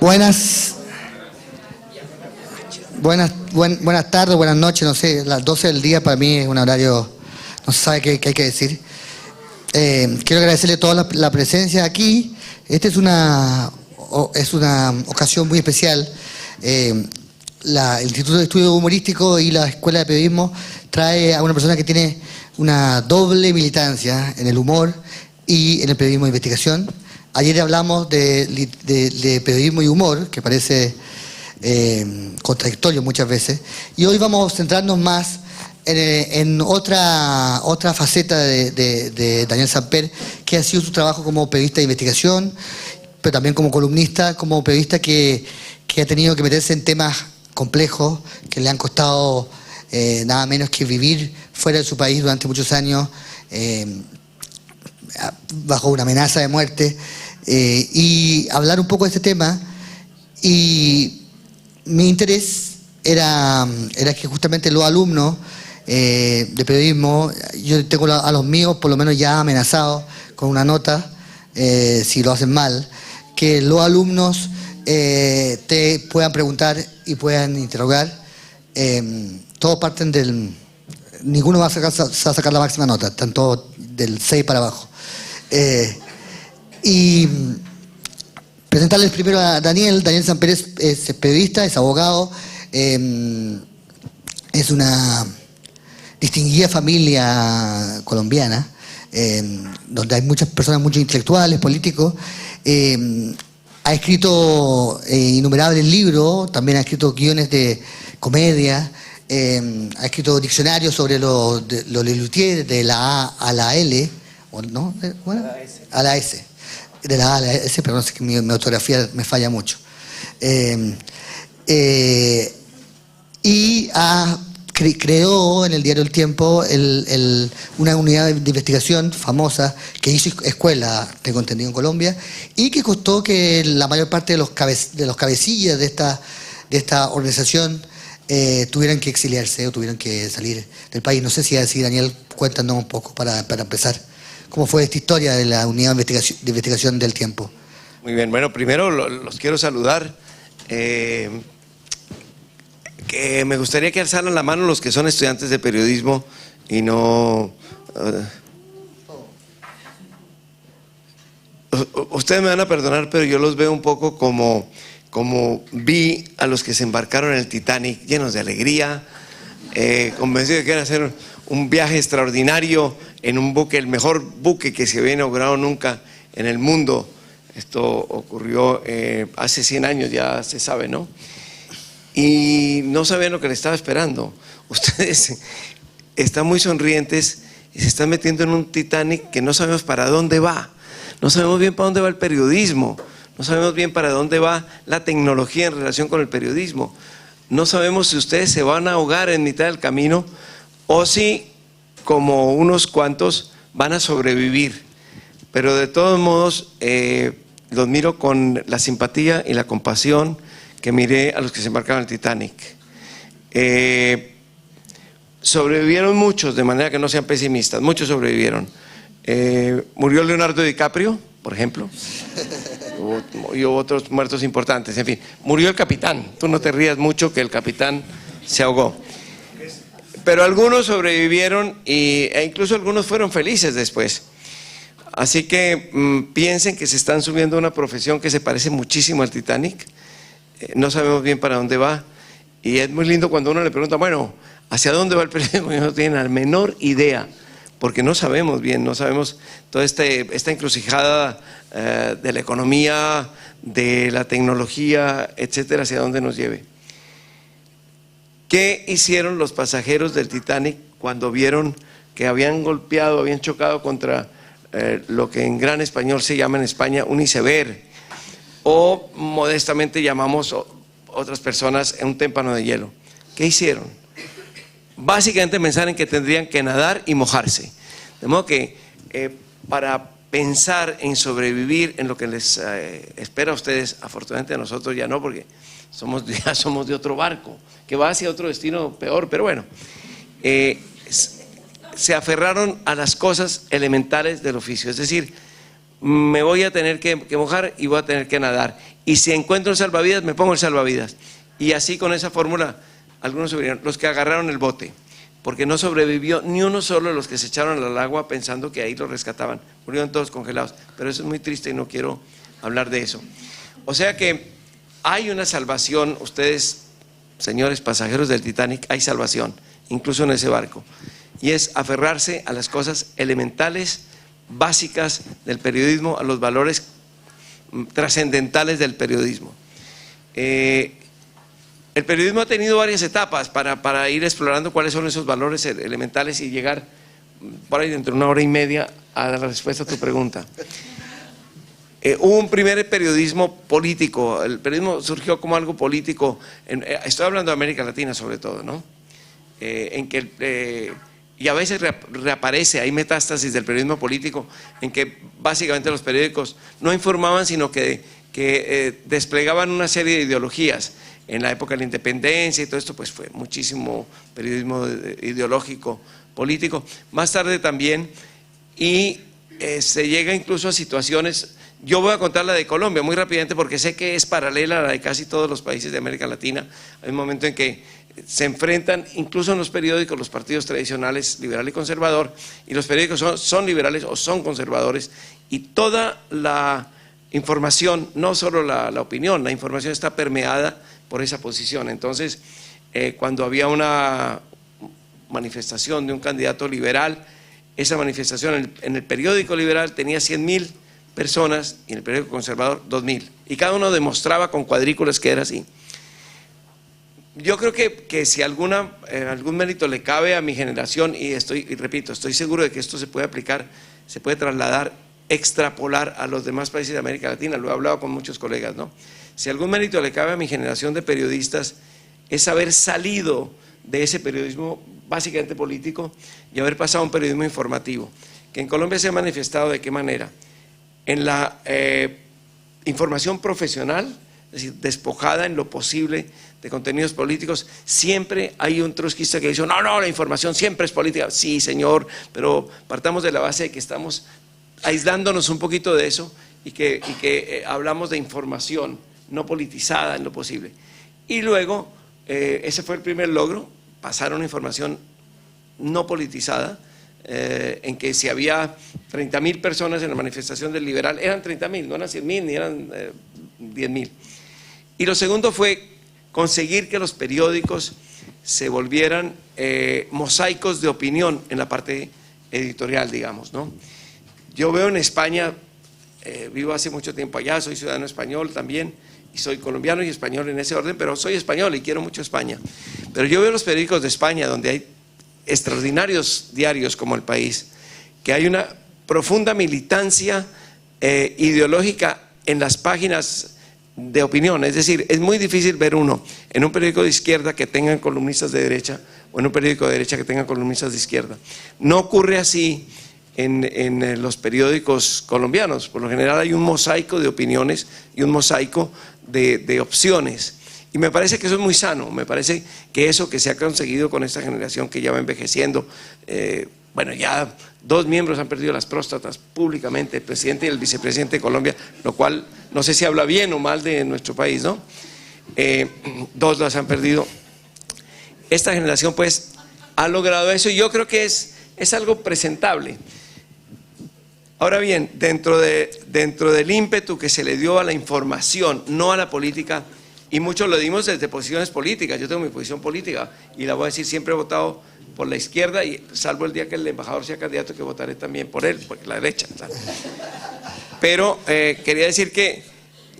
Buenas tardes, buenas noches, no sé, las 12 del día para mí es un horario, no se sabe qué hay que decir. Quiero agradecerle a toda la presencia aquí. Esta es una ocasión muy especial. El Instituto de Estudio Humorístico y la Escuela de Periodismo trae a una persona que tiene una doble militancia en el humor y en el periodismo de investigación. Ayer hablamos de periodismo y humor, que parece contradictorio muchas veces, y hoy vamos a centrarnos más en otra faceta de Daniel Samper, que ha sido su trabajo como periodista de investigación, pero también como columnista, como periodista que ha tenido que meterse en temas complejos que le han costado nada menos que vivir fuera de su país durante muchos años, bajo una amenaza de muerte, y hablar un poco de este tema. Y mi interés era que justamente los alumnos de periodismo, yo tengo a los míos por lo menos ya amenazados con una nota, si lo hacen mal, que los alumnos te puedan preguntar y puedan interrogar. Todos parten ninguno va a sacar la máxima nota, tanto del 6 para abajo. Y presentarles primero a Daniel. Daniel Samper es periodista, es abogado, es una distinguida familia colombiana, donde hay muchas personas, muchos intelectuales, políticos. Ha escrito innumerables libros, también ha escrito guiones de comedia, ha escrito diccionarios sobre los Lelutier, de la A a la L, ¿o no? Bueno, a la S. De la A a la S, pero no sé, que mi ortografía me falla mucho. Y creó en el diario El Tiempo una unidad de investigación famosa que hizo escuela, tengo entendido, en Colombia, y que costó que la mayor parte de los cabecillas de esta organización tuvieran que exiliarse o tuvieran que salir del país. No sé si Daniel, cuéntanos un poco para empezar. ¿Cómo fue esta historia de la unidad de investigación del Tiempo? Muy bien, bueno, primero los quiero saludar. Que me gustaría que alzaran la mano los que son estudiantes de periodismo y no... ustedes me van a perdonar, pero yo los veo un poco como vi a los que se embarcaron en el Titanic, llenos de alegría, convencidos de que iban a hacer un viaje extraordinario en un buque, el mejor buque que se había inaugurado nunca en el mundo. Esto ocurrió hace 100 años, ya se sabe, ¿no? Y no sabían lo que les estaba esperando. Ustedes están muy sonrientes y se están metiendo en un Titanic que no sabemos para dónde va. No sabemos bien para dónde va el periodismo. No sabemos bien para dónde va la tecnología en relación con el periodismo. No sabemos si ustedes se van a ahogar en mitad del camino o si, como unos cuantos, van a sobrevivir. Pero de todos modos, los miro con la simpatía y la compasión que miré a los que se embarcaron en el Titanic. Sobrevivieron muchos, de manera que no sean pesimistas, muchos sobrevivieron. Murió Leonardo DiCaprio, por ejemplo, y hubo otros muertos importantes, en fin. Murió el capitán, tú no te rías mucho que el capitán se ahogó. Pero algunos sobrevivieron e incluso algunos fueron felices después. Así que piensen que se están subiendo a una profesión que se parece muchísimo al Titanic. No sabemos bien para dónde va, y es muy lindo cuando uno le pregunta, bueno, ¿hacia dónde va el periodismo? Y no tienen la menor idea, porque no sabemos bien, no sabemos toda esta encrucijada de la economía, de la tecnología, etcétera, hacia dónde nos lleve. ¿Qué hicieron los pasajeros del Titanic cuando vieron que habían golpeado, habían chocado contra lo que en gran español se llama en España un iceberg, o modestamente llamamos otras personas en un témpano de hielo? ¿Qué hicieron? Básicamente pensaron que tendrían que nadar y mojarse. De modo que para pensar en sobrevivir en lo que les espera a ustedes, afortunadamente a nosotros ya no, porque ya somos de otro barco que va hacia otro destino peor, pero bueno, se aferraron a las cosas elementales del oficio, es decir, me voy a tener que mojar y voy a tener que nadar, y si encuentro el salvavidas, me pongo el salvavidas. Y así con esa fórmula, algunos sobrevivieron, los que agarraron el bote, porque no sobrevivió ni uno solo de los que se echaron al agua pensando que ahí los rescataban, murieron todos congelados, pero eso es muy triste y no quiero hablar de eso. O sea que hay una salvación, ustedes, señores pasajeros del Titanic, hay salvación, incluso en ese barco, y es aferrarse a las cosas elementales, básicas del periodismo, a los valores trascendentales del periodismo. El periodismo ha tenido varias etapas para ir explorando cuáles son esos valores elementales y llegar por ahí dentro de 1 hora y media a la respuesta a tu pregunta. Hubo un primer periodismo político, el periodismo surgió como algo político, estoy hablando de América Latina sobre todo, ¿no? En que y a veces reaparece, hay metástasis del periodismo político, en que básicamente los periódicos no informaban, sino que desplegaban una serie de ideologías. En la época de la independencia y todo esto, pues fue muchísimo periodismo ideológico, político. Más tarde también, y se llega incluso a situaciones. Yo voy a contar la de Colombia muy rápidamente porque sé que es paralela a la de casi todos los países de América Latina. Hay un momento en que se enfrentan, incluso en los periódicos, los partidos tradicionales, liberal y conservador, y los periódicos son liberales o son conservadores, y toda la información, no solo la opinión, la información está permeada por esa posición. Entonces, cuando había una manifestación de un candidato liberal, esa manifestación en el periódico liberal tenía 100.000 personas y en el periódico conservador 2.000, y cada uno demostraba con cuadrículas que era así. Yo creo que si algún mérito le cabe a mi generación, y repito, estoy seguro de que esto se puede aplicar, se puede trasladar, extrapolar a los demás países de América Latina, lo he hablado con muchos colegas, ¿no? Si algún mérito le cabe a mi generación de periodistas es haber salido de ese periodismo básicamente político y haber pasado a un periodismo informativo, que en Colombia se ha manifestado ¿de qué manera? En la información profesional, es decir, despojada en lo posible de contenidos políticos. Siempre hay un trotskista que dice, no, la información siempre es política. Sí, señor, pero partamos de la base de que estamos aislándonos un poquito de eso y que hablamos de información no politizada en lo posible. Y luego, ese fue el primer logro, pasar a una información no politizada, en que si había 30.000 personas en la manifestación del liberal, eran 30.000, no eran 100.000 ni eran 10.000. Y lo segundo fue conseguir que los periódicos se volvieran mosaicos de opinión en la parte editorial, digamos, ¿no? Yo veo en España, vivo hace mucho tiempo allá, soy ciudadano español también, y soy colombiano y español en ese orden, pero soy español y quiero mucho España. Pero yo veo los periódicos de España, donde hay extraordinarios diarios como El País, que hay una profunda militancia ideológica en las páginas de opinión. Es decir, es muy difícil ver uno en un periódico de izquierda que tengan columnistas de derecha o en un periódico de derecha que tengan columnistas de izquierda. No ocurre así en los periódicos colombianos. Por lo general hay un mosaico de opiniones y un mosaico de opciones. Y me parece que eso es muy sano, me parece que eso que se ha conseguido con esta generación que ya va envejeciendo, bueno, ya 2 miembros han perdido las próstatas públicamente, el presidente y el vicepresidente de Colombia, lo cual no sé si habla bien o mal de nuestro país, ¿no? 2 las han perdido. Esta generación pues ha logrado eso y yo creo que es algo presentable. Ahora bien, dentro del ímpetu que se le dio a la información, no a la política, y muchos lo dimos desde posiciones políticas. Yo tengo mi posición política y la voy a decir, siempre he votado por la izquierda, y salvo el día que el embajador sea candidato, que votaré también por él, porque la derecha, claro. Pero quería decir que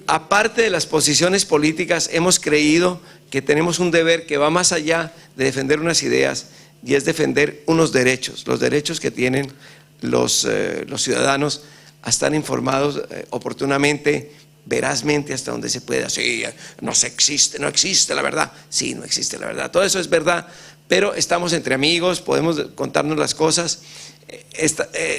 aparte de las posiciones políticas, hemos creído que tenemos un deber que va más allá de defender unas ideas, y es defender unos derechos, los derechos que tienen los ciudadanos a estar informados oportunamente, verazmente, hasta donde se pueda. Sí, no existe la verdad. Sí, no existe la verdad. Todo eso es verdad, pero estamos entre amigos, podemos contarnos las cosas.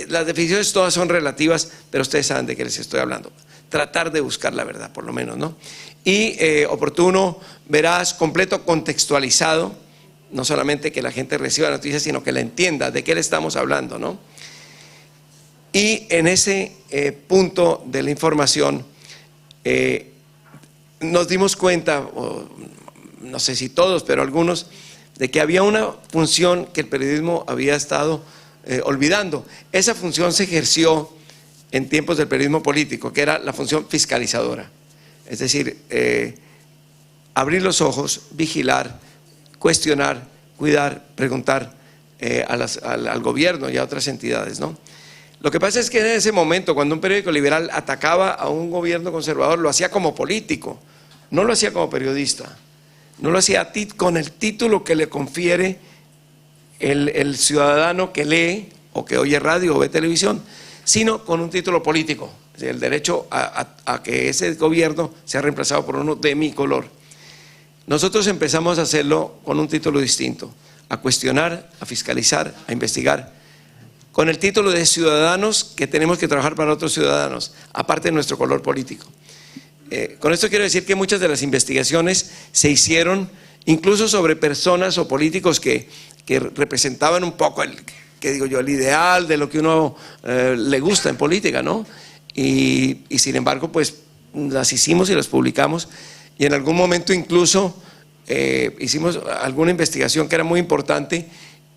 Las definiciones todas son relativas, pero ustedes saben de qué les estoy hablando. Tratar de buscar la verdad, por lo menos, ¿no? Y oportuno, veraz, completo, contextualizado, no solamente que la gente reciba noticias, sino que la entienda de qué le estamos hablando, ¿no? Y en ese punto de la información nos dimos cuenta, no sé si todos, pero algunos, de que había una función que el periodismo había estado olvidando. Esa función se ejerció en tiempos del periodismo político, que era la función fiscalizadora. Es decir, abrir los ojos, vigilar, cuestionar, cuidar, preguntar al gobierno y a otras entidades, ¿no? Lo que pasa es que en ese momento, cuando un periódico liberal atacaba a un gobierno conservador, lo hacía como político, no lo hacía como periodista, no lo hacía con el título que le confiere el ciudadano que lee o que oye radio o ve televisión, sino con un título político, el derecho a que ese gobierno sea reemplazado por uno de mi color. Nosotros empezamos a hacerlo con un título distinto, a cuestionar, a fiscalizar, a investigar, con el título de ciudadanos que tenemos que trabajar para otros ciudadanos, aparte de nuestro color político. Con esto quiero decir que muchas de las investigaciones se hicieron incluso sobre personas o políticos que representaban un poco el ideal de lo que uno le gusta en política, ¿no? Y sin embargo, pues las hicimos y las publicamos, y en algún momento incluso hicimos alguna investigación que era muy importante,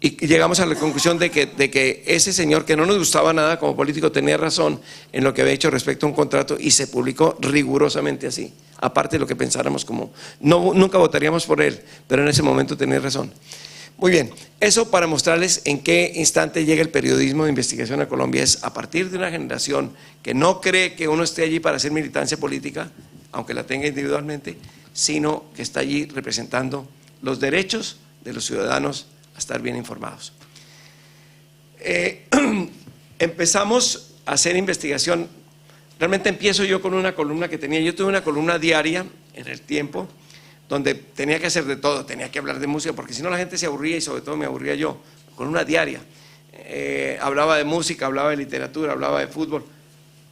y llegamos a la conclusión de que ese señor, que no nos gustaba nada como político, tenía razón en lo que había hecho respecto a un contrato, y se publicó rigurosamente así, aparte de lo que pensáramos, como nunca votaríamos por él, pero en ese momento tenía razón. Muy bien, eso para mostrarles en qué instante llega el periodismo de investigación a Colombia. Es a partir de una generación que no cree que uno esté allí para hacer militancia política, aunque la tenga individualmente, sino que está allí representando los derechos de los ciudadanos a estar bien informados. Empezamos a hacer investigación. Realmente empiezo yo con una columna que tenía. Yo tuve una columna diaria en El Tiempo, donde tenía que hacer de todo, tenía que hablar de música, porque si no la gente se aburría, y sobre todo me aburría yo, con una diaria. Hablaba de música, hablaba de literatura, hablaba de fútbol,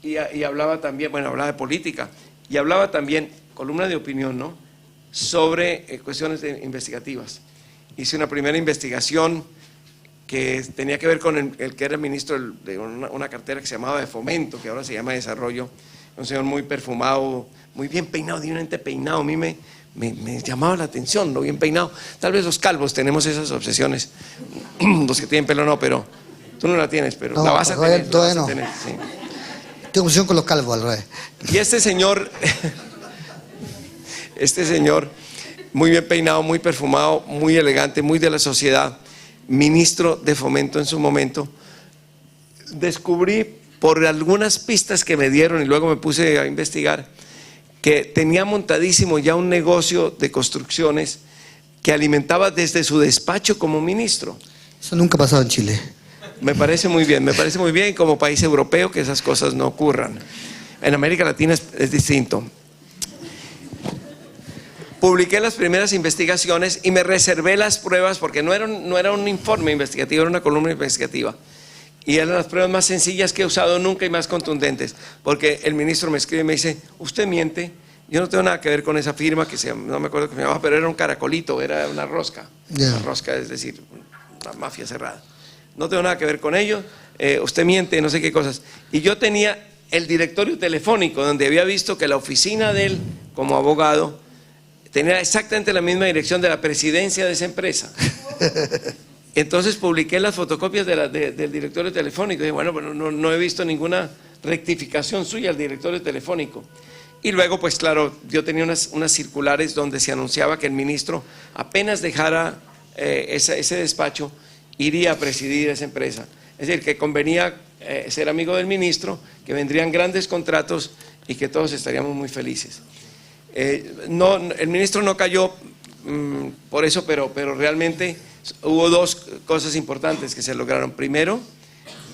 y hablaba también, bueno, hablaba de política, y hablaba también, columna de opinión, ¿no?, sobre cuestiones investigativas. Hice una primera investigación que tenía que ver con el que era ministro de una cartera que se llamaba de Fomento, que ahora se llama Desarrollo, un señor muy perfumado, muy bien peinado, divinamente peinado. A mí me llamaba la atención lo bien peinado. Tal vez los calvos tenemos esas obsesiones, los que tienen pelo no, pero tú no la tienes, pero no, la vas a tener. Todavía no. Sí. Tengo obsesión con los calvos, al revés. Y este señor, muy bien peinado, muy perfumado, muy elegante, muy de la sociedad, ministro de Fomento en su momento, descubrí por algunas pistas que me dieron, y luego me puse a investigar, que tenía montadísimo ya un negocio de construcciones que alimentaba desde su despacho como ministro. Eso nunca ha pasado en Chile. Me parece muy bien como país europeo que esas cosas no ocurran. En América Latina es distinto. Publiqué las primeras investigaciones y me reservé las pruebas, porque no era un informe investigativo, era una columna investigativa. Y eran las pruebas más sencillas que he usado nunca y más contundentes, porque el ministro me escribe y me dice: usted miente, yo no tengo nada que ver con esa firma, no me acuerdo cómo se llamaba, pero era un caracolito, era una rosca. Una rosca, es decir, una mafia cerrada. No tengo nada que ver con ello, usted miente, no sé qué cosas. Y yo tenía el directorio telefónico, donde había visto que la oficina de él como abogado tenía exactamente la misma dirección de la presidencia de esa empresa. Entonces publiqué las fotocopias del directorio telefónico. Y dije, bueno, pero no he visto ninguna rectificación suya al directorio telefónico. Y luego, pues claro, yo tenía unas circulares donde se anunciaba que el ministro, apenas dejara ese despacho, iría a presidir esa empresa. Es decir, que convenía ser amigo del ministro, que vendrían grandes contratos y que todos estaríamos muy felices. El ministro no cayó por eso, pero realmente hubo dos cosas importantes que se lograron. Primero,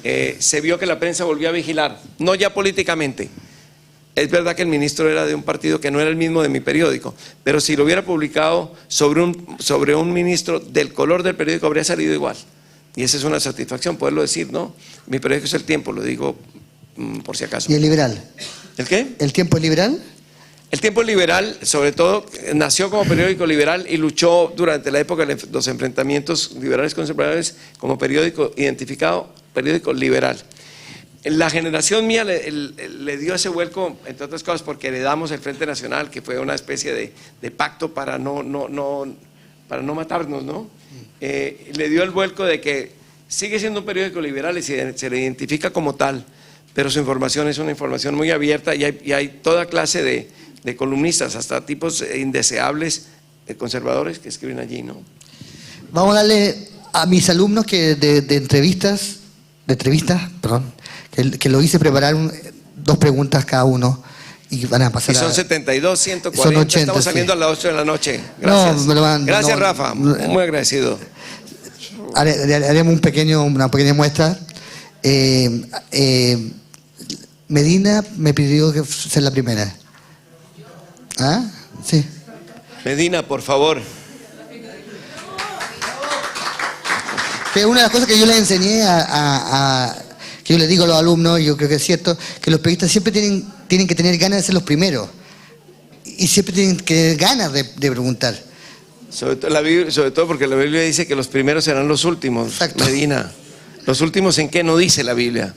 se vio que la prensa volvió a vigilar, no ya políticamente. Es verdad que el ministro era de un partido que no era el mismo de mi periódico, pero si lo hubiera publicado sobre un ministro del color del periódico, habría salido igual. Y esa es una satisfacción poderlo decir, ¿no? Mi periódico es El Tiempo, lo digo por si acaso. ¿Y el liberal? ¿El qué? ¿El Tiempo es liberal? El Tiempo Liberal, sobre todo, nació como periódico liberal y luchó durante la época de los enfrentamientos liberales conservadores como periódico identificado, periódico liberal. La generación mía le dio ese vuelco, entre otras cosas, porque heredamos el Frente Nacional, que fue una especie de pacto para no matarnos, ¿no? Le dio el vuelco de que sigue siendo un periódico liberal y se le identifica como tal, pero su información es una información muy abierta y hay toda clase de columnistas, hasta tipos indeseables, conservadores, que escriben allí, ¿no? Vamos a darle a mis alumnos que de entrevistas, que lo hice preparar 2 preguntas cada uno y van a pasar. Y son 72, 140, son 80, estamos saliendo sí. a las 8 de la noche. Gracias. Gracias, Rafa, muy agradecido. Haremos una pequeña muestra. Medina me pidió que sea la primera. ¿Ah? Sí. Medina, por favor. Que una de las cosas que yo les enseñé que yo les digo a los alumnos, y yo creo que es cierto, que los periodistas siempre tienen que tener ganas de ser los primeros. Y siempre tienen que tener ganas de preguntar. Sobre todo porque la Biblia dice que los primeros serán los últimos. Exacto. Medina, ¿los últimos en qué no dice la Biblia?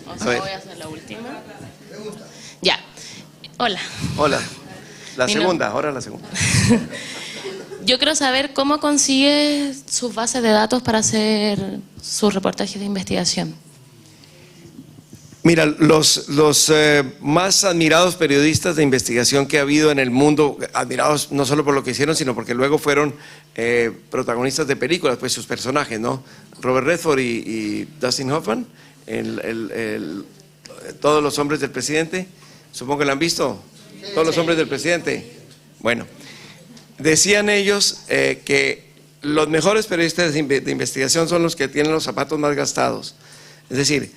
O sea, voy a hacer la última. Ya. Hola. Hola. Ahora la segunda. Yo quiero saber cómo consigue sus bases de datos para hacer sus reportajes de investigación. Mira, los más admirados periodistas de investigación que ha habido en el mundo, admirados no solo por lo que hicieron, sino porque luego fueron protagonistas de películas, pues sus personajes, ¿no? Robert Redford y Dustin Hoffman, Todos los hombres del presidente, supongo que lo han visto, Todos los hombres del presidente. Bueno, decían ellos que los mejores periodistas de investigación son los que tienen los zapatos más gastados, es decir,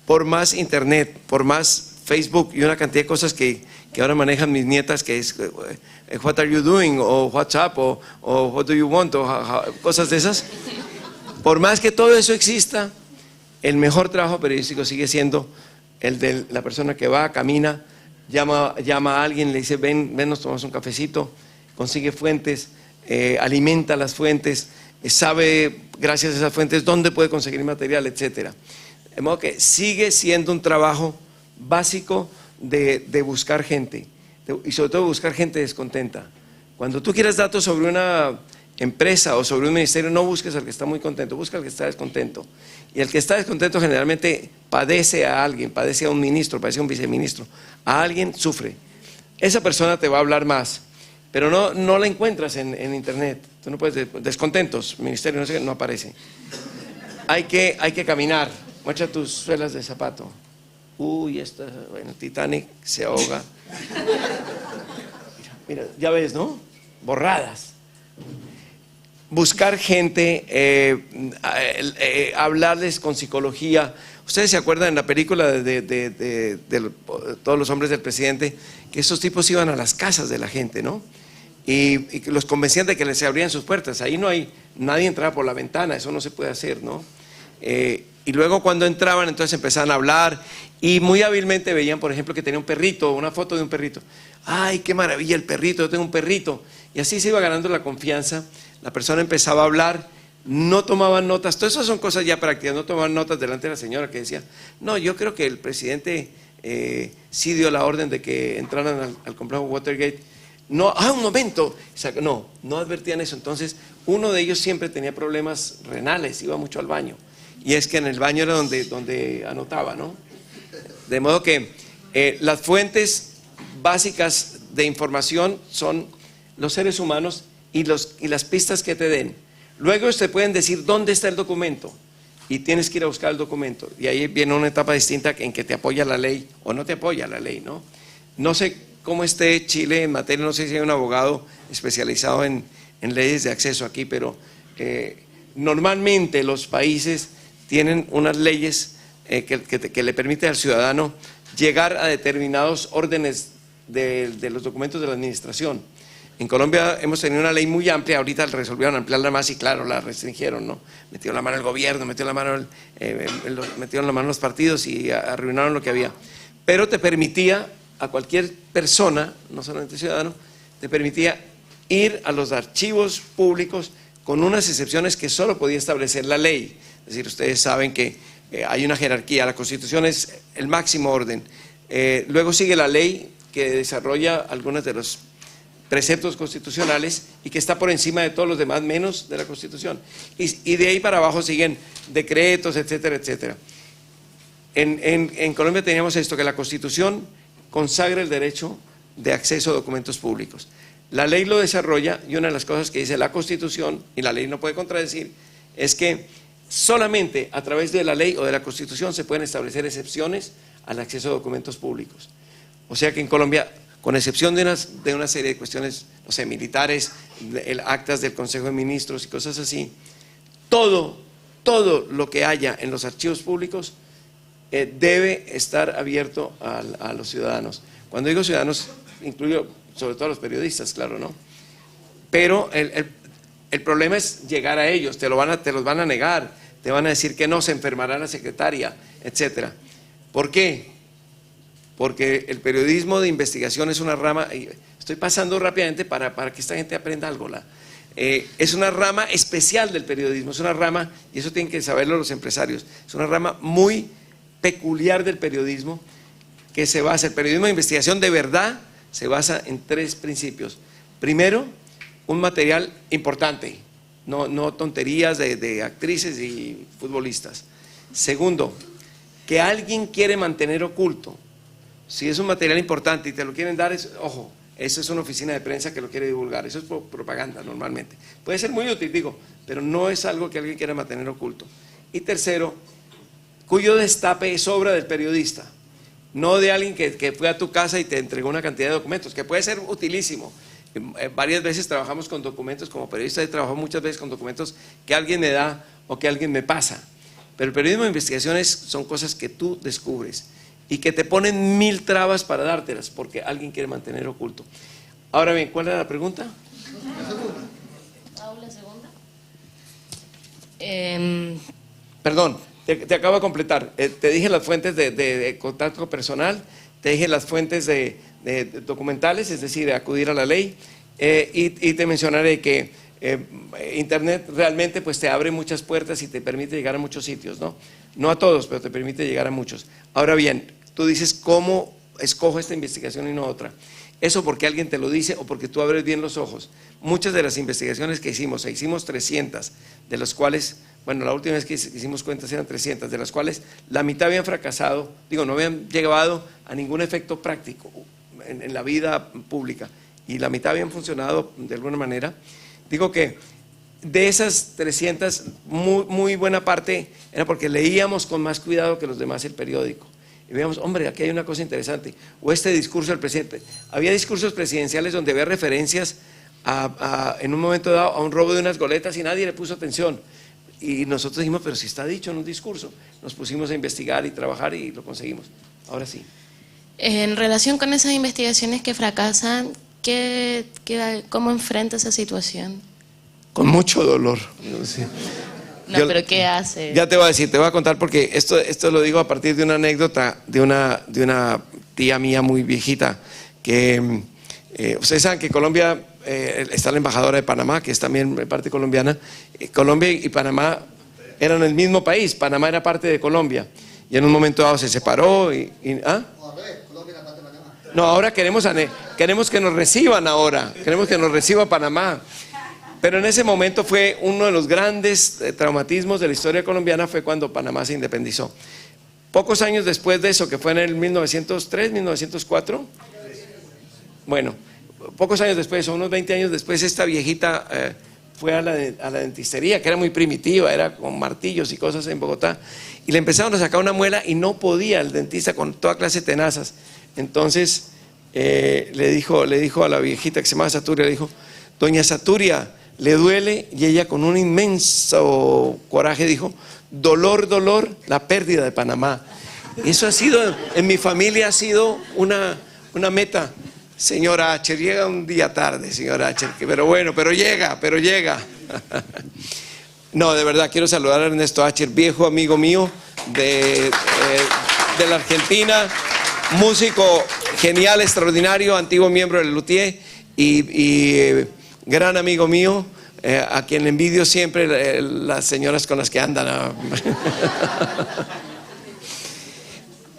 por más internet, por más Facebook y una cantidad de cosas que ahora manejan mis nietas, que es what are you doing, o WhatsApp, o what do you want, o cosas de esas. Por más que todo eso exista, el mejor trabajo periodístico sigue siendo el de la persona que va, camina, llama a alguien, le dice ven, nos tomamos un cafecito, consigue fuentes, alimenta las fuentes, sabe gracias a esas fuentes dónde puede conseguir material, etcétera. De modo que sigue siendo un trabajo básico de buscar gente, y sobre todo buscar gente descontenta. Cuando tú quieras datos sobre una empresa o sobre un ministerio, no busques al que está muy contento, busca al que está descontento. Y el que está descontento generalmente padece a alguien, padece a un ministro, padece a un viceministro, a alguien sufre. Esa persona te va a hablar más, pero no la encuentras en internet. Tú no puedes, descontentos, ministerio, no sé, no aparece. Hay que caminar. Muestra tus suelas de zapato. Uy, bueno, Titanic se ahoga. Mira, ya ves, ¿no? Borradas. Buscar gente, hablarles con psicología. Ustedes se acuerdan en la película de Todos los hombres del presidente, que esos tipos iban a las casas de la gente, ¿no? Y los convencían de que les abrían sus puertas. Ahí nadie entraba por la ventana, eso no se puede hacer, ¿no? Y luego cuando entraban, entonces empezaban a hablar y muy hábilmente veían, por ejemplo, que tenía un perrito, una foto de un perrito. ¡Ay, qué maravilla el perrito! Yo tengo un perrito. Y así se iba ganando la confianza. La persona empezaba a hablar, no tomaban notas. Todas esas son cosas ya prácticas. No tomaban notas delante de la señora que decía, no, yo creo que el presidente sí dio la orden de que entraran al complejo Watergate. No, un momento. No advertían eso. Entonces, uno de ellos siempre tenía problemas renales, iba mucho al baño. Y es que en el baño era donde anotaba, ¿no? De modo que las fuentes básicas de información son los seres humanos y las pistas que te den. Luego te pueden decir dónde está el documento y tienes que ir a buscar el documento. Y ahí viene una etapa distinta en que te apoya la ley o no te apoya la ley, ¿no? No sé cómo esté Chile en materia, no sé si hay un abogado especializado en leyes de acceso aquí, pero normalmente los países tienen unas leyes que le permiten al ciudadano llegar a determinados órdenes de los documentos de la administración. En Colombia hemos tenido una ley muy amplia, ahorita resolvieron ampliarla más y claro, la restringieron, ¿no? Metieron la mano el gobierno, metieron la mano los partidos y arruinaron lo que había. Pero te permitía a cualquier persona, no solamente ciudadano, te permitía ir a los archivos públicos con unas excepciones que solo podía establecer la ley. Es decir, ustedes saben que hay una jerarquía, la Constitución es el máximo orden. Luego sigue la ley que desarrolla algunos de los preceptos constitucionales y que está por encima de todos los demás menos de la Constitución. Y de ahí para abajo siguen decretos, etcétera, etcétera. En Colombia teníamos esto, que la Constitución consagra el derecho de acceso a documentos públicos. La ley lo desarrolla y una de las cosas que dice la Constitución, y la ley no puede contradecir, es que solamente a través de la ley o de la Constitución se pueden establecer excepciones al acceso a documentos públicos. O sea que en Colombia, con excepción de una serie de cuestiones, no sé, militares, actas del Consejo de Ministros y cosas así, todo lo que haya en los archivos públicos debe estar abierto a los ciudadanos. Cuando digo ciudadanos, incluyo sobre todo a los periodistas, claro, ¿no? Pero el problema es llegar a ellos, te los van a negar, te van a decir que no, se enfermará la secretaria, etcétera. ¿Por qué? Porque el periodismo de investigación es una rama, estoy pasando rápidamente para que esta gente aprenda algo, es una rama especial del periodismo, es una rama, y eso tienen que saberlo los empresarios, es una rama muy peculiar del periodismo, que se basa, el periodismo de investigación de verdad se basa en 3 principios. Primero, un material importante, no tonterías de actrices y futbolistas. Segundo, que alguien quiere mantener oculto. Si es un material importante y te lo quieren dar, ojo, eso es una oficina de prensa que lo quiere divulgar, eso es propaganda normalmente. Puede ser muy útil, digo, pero no es algo que alguien quiera mantener oculto. Y tercero, cuyo destape es obra del periodista, no de alguien que fue a tu casa y te entregó una cantidad de documentos, que puede ser utilísimo. Varias veces trabajamos con documentos, como periodista he trabajado muchas veces con documentos que alguien me da o que alguien me pasa. Pero el periodismo de investigaciones son cosas que tú descubres y que te ponen 1000 trabas para dártelas porque alguien quiere mantener oculto. Ahora bien, ¿cuál era la pregunta? ¿La segunda? Perdón, te acabo de completar. Te dije las fuentes de contacto personal, te dije las fuentes de documentales, es decir, de acudir a la ley, y te mencionaré que Internet realmente pues te abre muchas puertas y te permite llegar a muchos sitios, ¿no? No a todos, pero te permite llegar a muchos. Ahora bien, tú dices, ¿cómo escojo esta investigación y no otra? Eso porque alguien te lo dice o porque tú abres bien los ojos. Muchas de las investigaciones que hicimos 300, de las cuales, bueno, la última vez que hicimos cuentas eran 300, de las cuales la mitad habían fracasado, digo, no habían llevado a ningún efecto práctico en la vida pública, y la mitad habían funcionado de alguna manera. Digo que de esas 300, muy buena parte era porque leíamos con más cuidado que los demás el periódico. Y veíamos, hombre, aquí hay una cosa interesante. O este discurso del presidente. Había discursos presidenciales donde había referencias en un momento dado a un robo de unas goletas y nadie le puso atención. Y nosotros dijimos, pero si está dicho en un discurso. Nos pusimos a investigar y trabajar y lo conseguimos. Ahora sí. En relación con esas investigaciones que fracasan, ¿cómo enfrenta esa situación? Con mucho dolor. Sí. No, pero ¿qué hace? Ya te voy a decir, te voy a contar porque esto lo digo a partir de una anécdota de una tía mía muy viejita, que ustedes saben que Colombia, está la embajadora de Panamá, que es también parte colombiana. Colombia y Panamá eran el mismo país, Panamá era parte de Colombia, y en un momento dado se separó ¿ah? No, ahora queremos que nos reciban ahora, queremos que nos reciba Panamá. Pero en ese momento fue uno de los grandes traumatismos de la historia colombiana, fue cuando Panamá se independizó. Pocos años después de eso, que fue en el 1903, 1904, bueno, pocos años después, unos 20 años después, esta viejita fue a la dentistería, que era muy primitiva, era con martillos y cosas en Bogotá, y le empezaron a sacar una muela y no podía el dentista con toda clase de tenazas. Entonces le dijo a la viejita que se llamaba Saturia, le dijo, doña Saturia, le duele, y ella con un inmenso coraje dijo, dolor, la pérdida de Panamá. Y eso ha sido, en mi familia ha sido una meta. Señora Acher, llega un día tarde, señora Acher, pero bueno, pero llega. No, de verdad, quiero saludar a Ernesto Acher, viejo amigo mío de la Argentina, músico genial, extraordinario, antiguo miembro del Luthier y gran amigo mío, a quien envidio siempre las señoras con las que andan.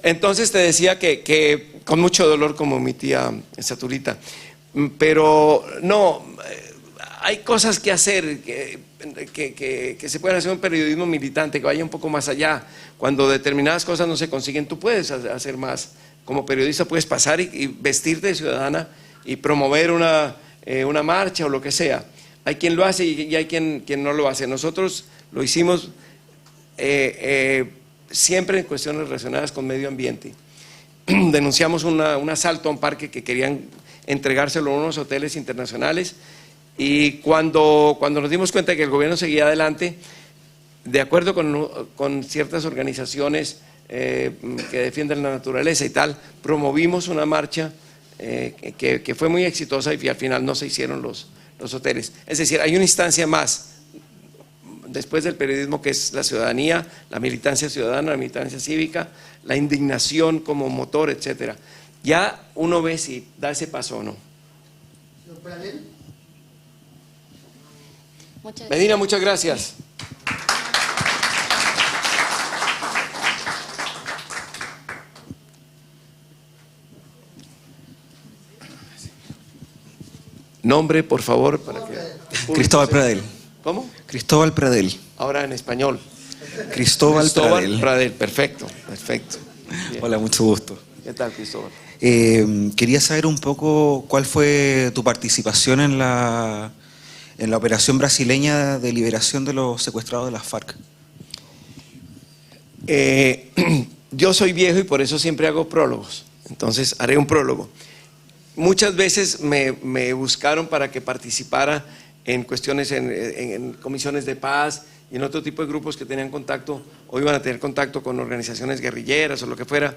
Entonces te decía que con mucho dolor, como mi tía Saturita, pero no, hay cosas que hacer que se pueden hacer un periodismo militante que vaya un poco más allá. Cuando determinadas cosas no se consiguen, tú puedes hacer más. Como periodista puedes pasar y vestirte de ciudadana y promover una marcha o lo que sea. Hay quien lo hace y hay quien no lo hace. Nosotros lo hicimos siempre en cuestiones relacionadas con medio ambiente. Denunciamos un asalto a un parque que querían entregárselo a unos hoteles internacionales, y cuando nos dimos cuenta de que el gobierno seguía adelante, de acuerdo con ciertas organizaciones que defienden la naturaleza y tal, promovimos una marcha que fue muy exitosa y al final no se hicieron los hoteles. Es decir, hay una instancia más después del periodismo, que es la ciudadanía, la militancia ciudadana, la militancia cívica, la indignación como motor, etcétera. Ya uno ve si da ese paso o no. Medina, muchas gracias. Nombre, por favor, para que... Cristóbal Pradel. ¿Cómo? Cristóbal Pradel. Ahora en español. Cristóbal Pradel, perfecto, perfecto. Bien. Hola, mucho gusto. ¿Qué tal, Cristóbal? Quería saber un poco cuál fue tu participación en la operación brasileña de liberación de los secuestrados de las FARC. Yo soy viejo y por eso siempre hago prólogos, entonces haré un prólogo. Muchas veces me buscaron para que participara en cuestiones, en comisiones de paz y en otro tipo de grupos que tenían contacto o iban a tener contacto con organizaciones guerrilleras o lo que fuera.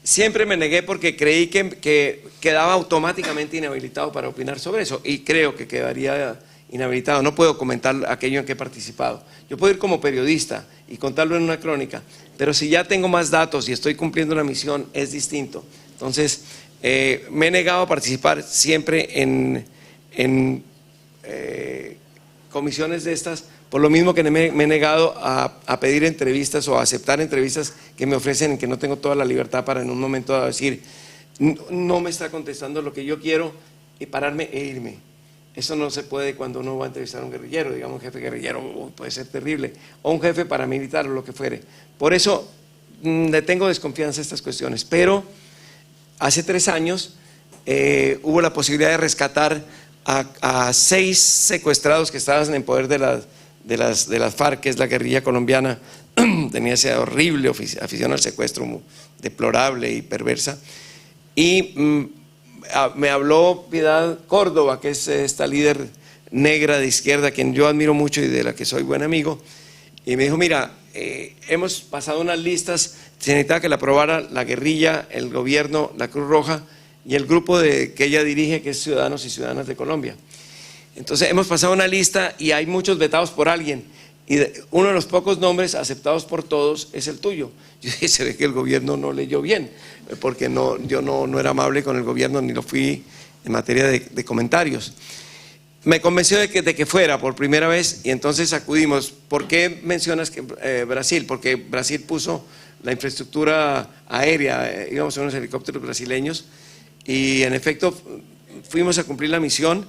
Siempre me negué porque creí que quedaba automáticamente inhabilitado para opinar sobre eso, y creo que quedaría inhabilitado. No puedo comentar aquello en que he participado. Yo puedo ir como periodista y contarlo en una crónica, pero si ya tengo más datos y estoy cumpliendo una misión, es distinto. Entonces, me he negado a participar siempre en comisiones de estas, por lo mismo que me he negado a pedir entrevistas o a aceptar entrevistas que me ofrecen, en que no tengo toda la libertad para en un momento dado decir, no me está contestando lo que yo quiero, y pararme e irme. Eso no se puede cuando uno va a entrevistar a un guerrillero, digamos un jefe guerrillero, puede ser terrible, o un jefe paramilitar o lo que fuere. Por eso le tengo desconfianza a estas cuestiones, pero hace 3 años hubo la posibilidad de rescatar a 6 secuestrados que estaban en poder de las FARC, que es la guerrilla colombiana. Tenía esa horrible afición al secuestro, muy deplorable y perversa. Y me habló Piedad Córdoba, que es esta líder negra de izquierda, a quien yo admiro mucho y de la que soy buen amigo, y me dijo, mira, hemos pasado unas listas, se necesitaba que la aprobara la guerrilla, el gobierno, la Cruz Roja y el grupo que ella dirige, que es Ciudadanos y Ciudadanas de Colombia. Entonces hemos pasado una lista y hay muchos vetados por alguien, y uno de los pocos nombres aceptados por todos es el tuyo. Yo dije, se ve que el gobierno no leyó bien, porque yo no era amable con el gobierno, ni lo fui en materia de comentarios. Me convenció de que fuera por primera vez, y entonces acudimos. ¿Por qué mencionas que Brasil? Porque Brasil puso la infraestructura aérea, íbamos en unos helicópteros brasileños, y en efecto fuimos a cumplir la misión.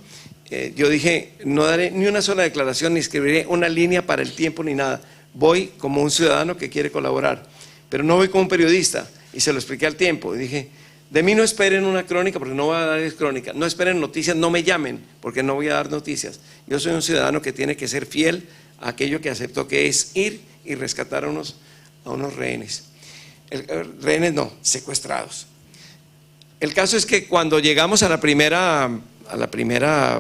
Yo dije, no daré ni una sola declaración, ni escribiré una línea para el tiempo ni nada. Voy como un ciudadano que quiere colaborar, pero no voy como un periodista, y se lo expliqué al tiempo. Y dije, de mí no esperen una crónica, porque no voy a dar crónica. No esperen noticias, no me llamen, porque no voy a dar noticias. Yo soy un ciudadano que tiene que ser fiel a aquello que aceptó, que es ir y rescatar a unos rehenes. Rehenes no, secuestrados. El caso es que cuando llegamos a la primera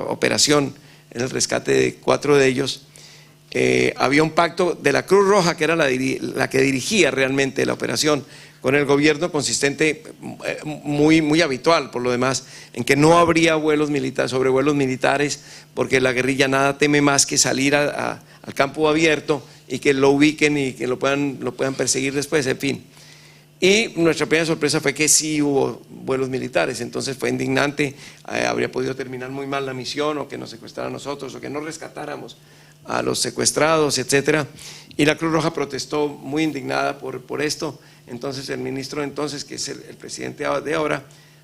operación, en el rescate de 4 de ellos, había un pacto de la Cruz Roja, que era la que dirigía realmente la operación, con el gobierno, consistente, muy habitual por lo demás, en que no habría sobrevuelos militares, porque la guerrilla nada teme más que salir al campo abierto y que lo ubiquen y que lo puedan perseguir después, en fin. Y nuestra primera sorpresa fue que sí hubo vuelos militares, entonces fue indignante, habría podido terminar muy mal la misión, o que nos secuestraran a nosotros, o que no rescatáramos a los secuestrados, etcétera. Y la Cruz Roja protestó muy indignada por esto. Entonces el ministro entonces, que es el presidente de ahora,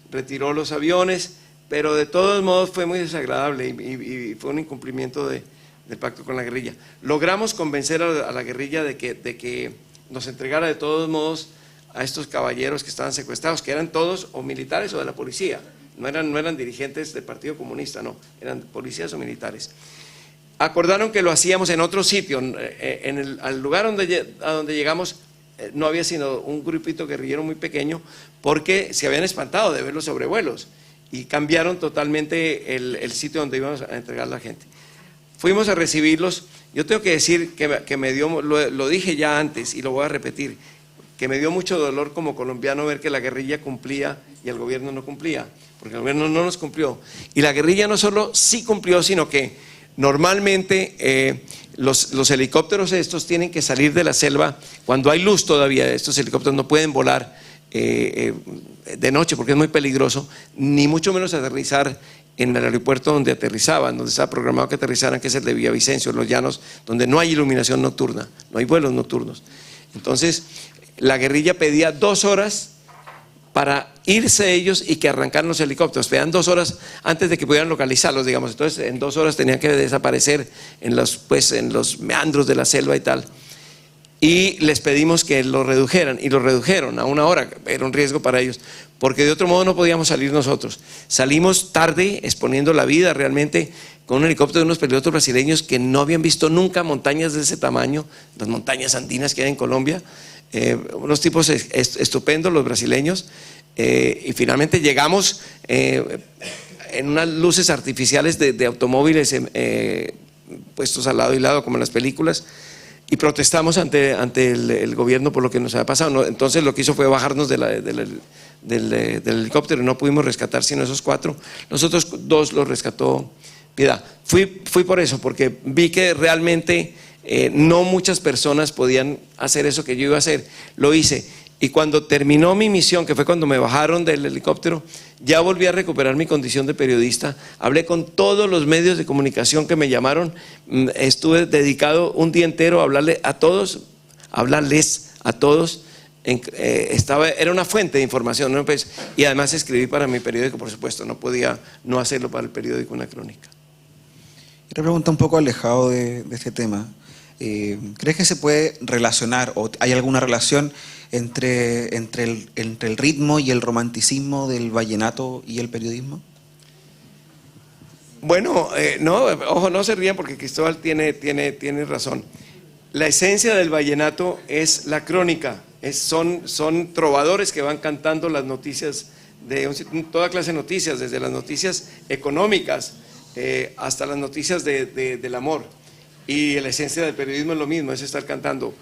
retiró los aviones, pero de todos modos fue muy desagradable y fue un incumplimiento del pacto con la guerrilla. Logramos convencer a la guerrilla de que nos entregara de todos modos a estos caballeros que estaban secuestrados, que eran todos o militares o de la policía, no eran dirigentes del Partido Comunista, no, eran policías o militares. Acordaron que lo hacíamos en otro sitio, al lugar a donde llegamos no había sino un grupito guerrillero muy pequeño, porque se habían espantado de ver los sobrevuelos y cambiaron totalmente el sitio donde íbamos a entregar a la gente. Fuimos a recibirlos. Yo tengo que decir que me dio, lo dije ya antes y lo voy a repetir, que me dio mucho dolor como colombiano ver que la guerrilla cumplía y el gobierno no cumplía, porque el gobierno no nos cumplió. Y la guerrilla no solo sí cumplió, sino que normalmente los helicópteros estos tienen que salir de la selva cuando hay luz todavía. Estos helicópteros no pueden volar de noche porque es muy peligroso, ni mucho menos aterrizar en el aeropuerto donde aterrizaban, donde estaba programado que aterrizaran, que es el de Villavicencio, en los llanos, donde no hay iluminación nocturna, no hay vuelos nocturnos. Entonces la guerrilla pedía 2 horas para irse ellos y que arrancaran los helicópteros. Pedían 2 horas antes de que pudieran localizarlos, digamos. Entonces en 2 horas tenían que desaparecer en los meandros de la selva y tal. Y les pedimos que lo redujeran, y lo redujeron a 1 hora. Era un riesgo para ellos, porque de otro modo no podíamos salir nosotros. Salimos tarde, exponiendo la vida realmente, con un helicóptero de unos pilotos brasileños que no habían visto nunca montañas de ese tamaño, las montañas andinas que hay en Colombia. Unos tipos estupendos los brasileños, y finalmente llegamos en unas luces artificiales de automóviles puestos al lado y lado como en las películas, y protestamos ante el gobierno por lo que nos había pasado. Entonces lo que hizo fue bajarnos del helicóptero y no pudimos rescatar sino esos 4. Los otros 2 los rescató Piedad. Fui por eso, porque vi que realmente no muchas personas podían hacer eso que yo iba a hacer. Lo hice, y cuando terminó mi misión, que fue cuando me bajaron del helicóptero, ya volví a recuperar mi condición de periodista. Hablé con todos los medios de comunicación que me llamaron. Estuve dedicado un día entero a hablarles a todos. Era una fuente de información, ¿no? Pues, y además escribí para mi periódico, por supuesto, no podía no hacerlo para el periódico, una crónica. Otra pregunta un poco alejado de este tema. ¿Crees que se puede relacionar, o hay alguna relación entre el ritmo y el romanticismo del vallenato y el periodismo? Bueno, no, ojo, no se rían porque Cristóbal tiene razón. La esencia del vallenato es la crónica, son trovadores que van cantando las noticias, toda clase de noticias, desde las noticias económicas hasta las noticias del amor. Y la esencia del periodismo es lo mismo, es estar cantando.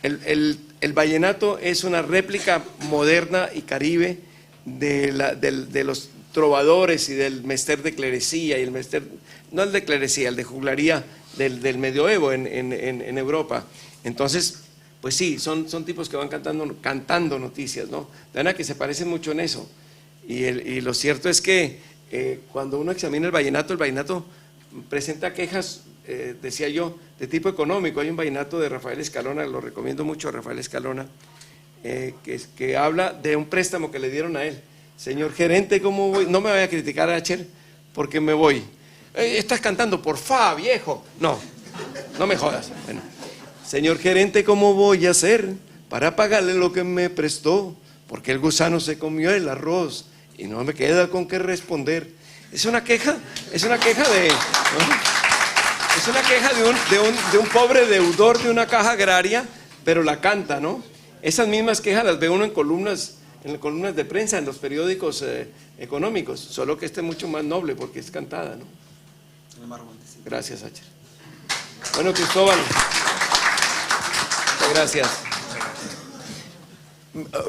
El vallenato es una réplica moderna y caribe de los trovadores y del mester de clerecía, y no el de clerecía, el de juglaría del medioevo en Europa. Entonces, pues sí, son tipos que van cantando noticias, ¿no? De manera que se parecen mucho en eso. Y lo cierto es que cuando uno examina el vallenato presenta quejas, decía yo, de tipo económico. Hay un vallenato de Rafael Escalona, lo recomiendo mucho a Rafael Escalona, que habla de un préstamo que le dieron a él. Señor gerente, ¿cómo voy? No me vaya a criticar, Acher, porque me voy. Estás cantando por fa, viejo. No me jodas. Bueno, señor gerente, ¿cómo voy a hacer para pagarle lo que me prestó? Porque el gusano se comió el arroz y no me queda con qué responder. Es una queja de un pobre deudor de una caja agraria, pero la canta, ¿no? Esas mismas quejas las ve uno en columnas de prensa, en los periódicos económicos, solo que este es mucho más noble porque es cantada, ¿no? Gracias, Acher. Bueno, Cristóbal, muchas gracias.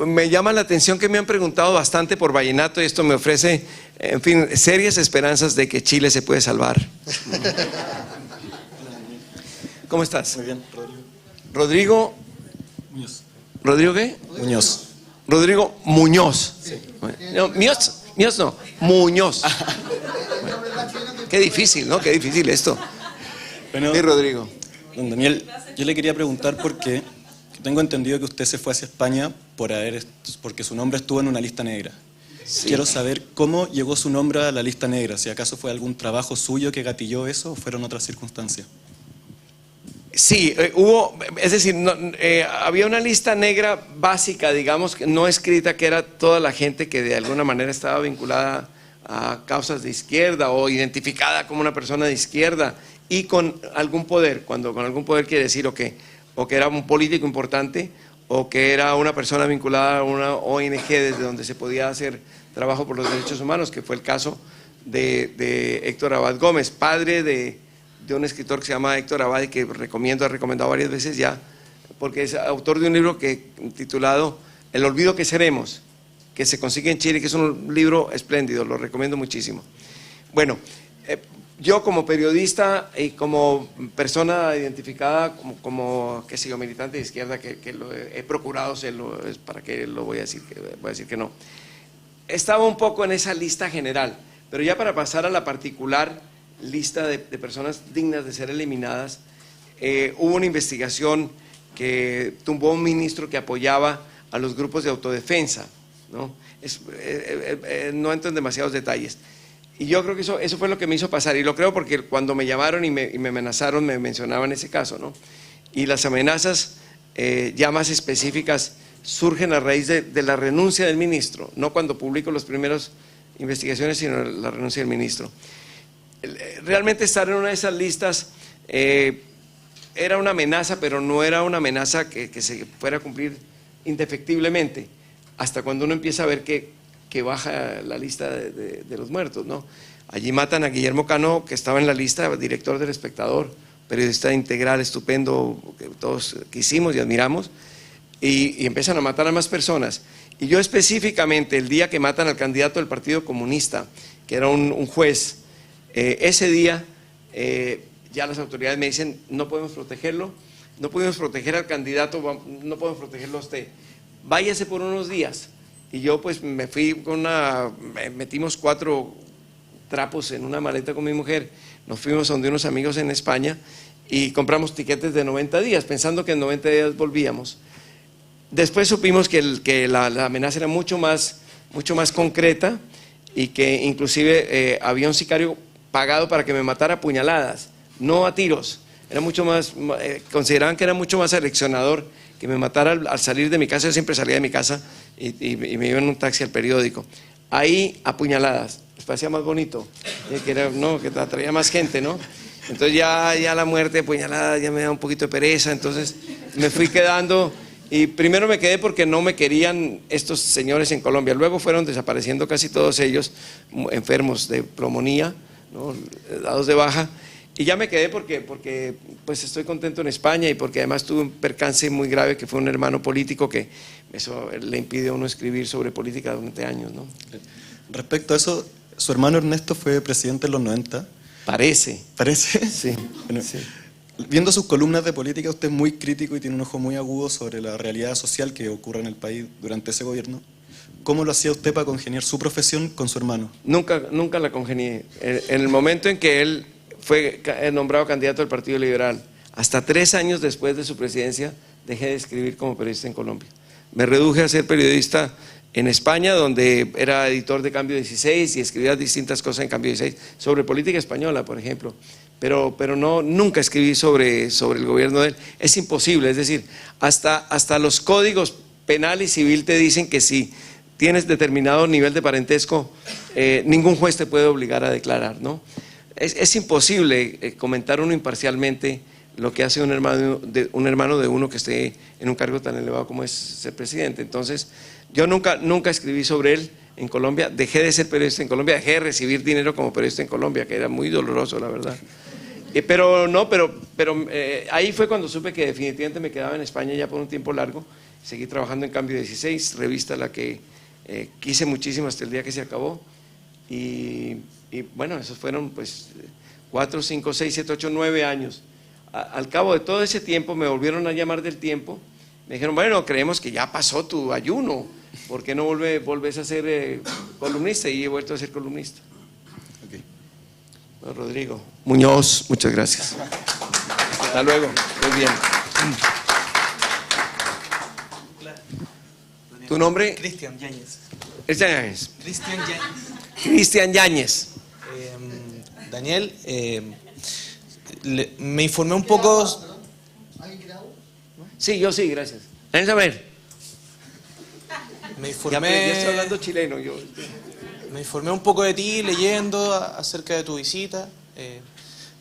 Me llama la atención que me han preguntado bastante por vallenato, y esto me ofrece, en fin, serias esperanzas de que Chile se puede salvar. ¿Cómo estás? Muy bien, Rodrigo. Muñoz. ¿Rodrigo qué? Muñoz. Rodrigo Muñoz. Sí. No, Míos no, Muñoz. Bueno, qué difícil, ¿no? Qué difícil esto. Bueno, Sí, Rodrigo. don Daniel, yo le quería preguntar por qué. Tengo entendido que usted se fue hacia España porque su nombre estuvo en una lista negra. Sí. Quiero saber cómo llegó su nombre a la lista negra, si acaso fue algún trabajo suyo que gatilló eso o fueron otras circunstancias. Sí, es decir, había una lista negra básica, digamos, no escrita, que era toda la gente que de alguna manera estaba vinculada a causas de izquierda o identificada como una persona de izquierda y con algún poder. Cuando con algún poder quiere decir o que era un político importante o que era una persona vinculada a una ONG desde donde se podía hacer trabajo por los derechos humanos, que fue el caso de Héctor Abad Gómez, padre de un escritor que se llama Héctor Abad y que ha recomendado varias veces ya, porque es autor de un libro titulado El olvido que seremos, que se consigue en Chile, que es un libro espléndido, lo recomiendo muchísimo. Bueno, yo como periodista y como persona identificada como qué sé yo, militante de izquierda, que lo he procurado serlo, ¿para qué lo voy a decir? Voy a decir que no. Estaba un poco en esa lista general, pero ya para pasar a la particular lista de personas dignas de ser eliminadas, hubo una investigación que tumbó a un ministro que apoyaba a los grupos de autodefensa, ¿no? No entro en demasiados detalles. Y yo creo que eso fue lo que me hizo pasar, y lo creo porque cuando me llamaron y me amenazaron, me mencionaban ese caso, ¿no? Y las amenazas ya más específicas surgen a raíz de la renuncia del ministro, no cuando publico las primeras investigaciones, sino la renuncia del ministro. Realmente estar en una de esas listas era una amenaza, pero no era una amenaza que se fuera a cumplir indefectiblemente, hasta cuando uno empieza a ver que baja la lista de los muertos, ¿no? Allí matan a Guillermo Cano, que estaba en la lista, director del Espectador, periodista integral, estupendo, que todos quisimos y admiramos, y empiezan a matar a más personas. Y yo específicamente, el día que matan al candidato del Partido Comunista, que era un juez, ese día ya las autoridades me dicen, no podemos protegerlo, no podemos proteger al candidato, no podemos protegerlo a usted, váyase por unos días. Y yo pues me fui metimos 4 trapos en una maleta con mi mujer, nos fuimos donde unos amigos en España y compramos tiquetes de 90 días, pensando que en 90 días volvíamos. Después supimos que la amenaza era mucho más concreta y que inclusive había un sicario pagado para que me matara a puñaladas, no a tiros. Era mucho más, consideraban que era mucho más aleccionador que me matara al salir de mi casa. Yo siempre salía de mi casa y me iba en un taxi al periódico. Ahí a puñaladas, les parecía más bonito, que atraía más gente, ¿no? Entonces ya la muerte a puñaladas ya me da un poquito de pereza, entonces me fui quedando. Y primero me quedé porque no me querían estos señores en Colombia. Luego fueron desapareciendo casi todos ellos, enfermos de pulmonía, ¿no? Dados de baja. Y ya me quedé porque pues estoy contento en España y porque además tuve un percance muy grave que fue un hermano político que eso le impide a uno escribir sobre política durante años, ¿no? Respecto a eso, su hermano Ernesto fue presidente en los 90. Parece. ¿Parece? Sí. Bueno, sí. Viendo sus columnas de política, usted es muy crítico y tiene un ojo muy agudo sobre la realidad social que ocurre en el país durante ese gobierno. ¿Cómo lo hacía usted para congeniar su profesión con su hermano? Nunca la congenié. En el momento en que él fue nombrado candidato del Partido Liberal, hasta 3 años después de su presidencia, dejé de escribir como periodista en Colombia. Me reduje a ser periodista en España, donde era editor de Cambio 16 y escribía distintas cosas en Cambio 16, sobre política española, por ejemplo. Pero nunca escribí sobre el gobierno de él. Es imposible, es decir, hasta los códigos penal y civil te dicen que si tienes determinado nivel de parentesco, ningún juez te puede obligar a declarar, ¿no? Es imposible comentar uno imparcialmente lo que hace un hermano de uno que esté en un cargo tan elevado como es ser presidente. Entonces, yo nunca escribí sobre él en Colombia, dejé de ser periodista en Colombia, dejé de recibir dinero como periodista en Colombia, que era muy doloroso, la verdad. Pero ahí fue cuando supe que definitivamente me quedaba en España ya por un tiempo largo. Seguí trabajando en Cambio 16, revista a la que quise muchísimo hasta el día que se acabó. Y bueno, esos fueron pues 4, 5, 6, 7, 8, 9 años. Al cabo de todo ese tiempo me volvieron a llamar del Tiempo. Me dijeron, bueno, creemos que ya pasó tu ayuno. ¿por qué no volvés a ser columnista? Y he vuelto a ser columnista. Ok. Bueno, Rodrigo Muñoz, muchas gracias. Hasta luego, muy bien. ¿Tu nombre? Cristian Yáñez. Cristian Yáñez. Cristian Yáñez. Cristian Yáñez. Daniel, me informé un poco. Sí, yo sí, gracias. Ven a ver. Me Ya estoy hablando chileno yo. Me informé un poco de ti leyendo acerca de tu visita,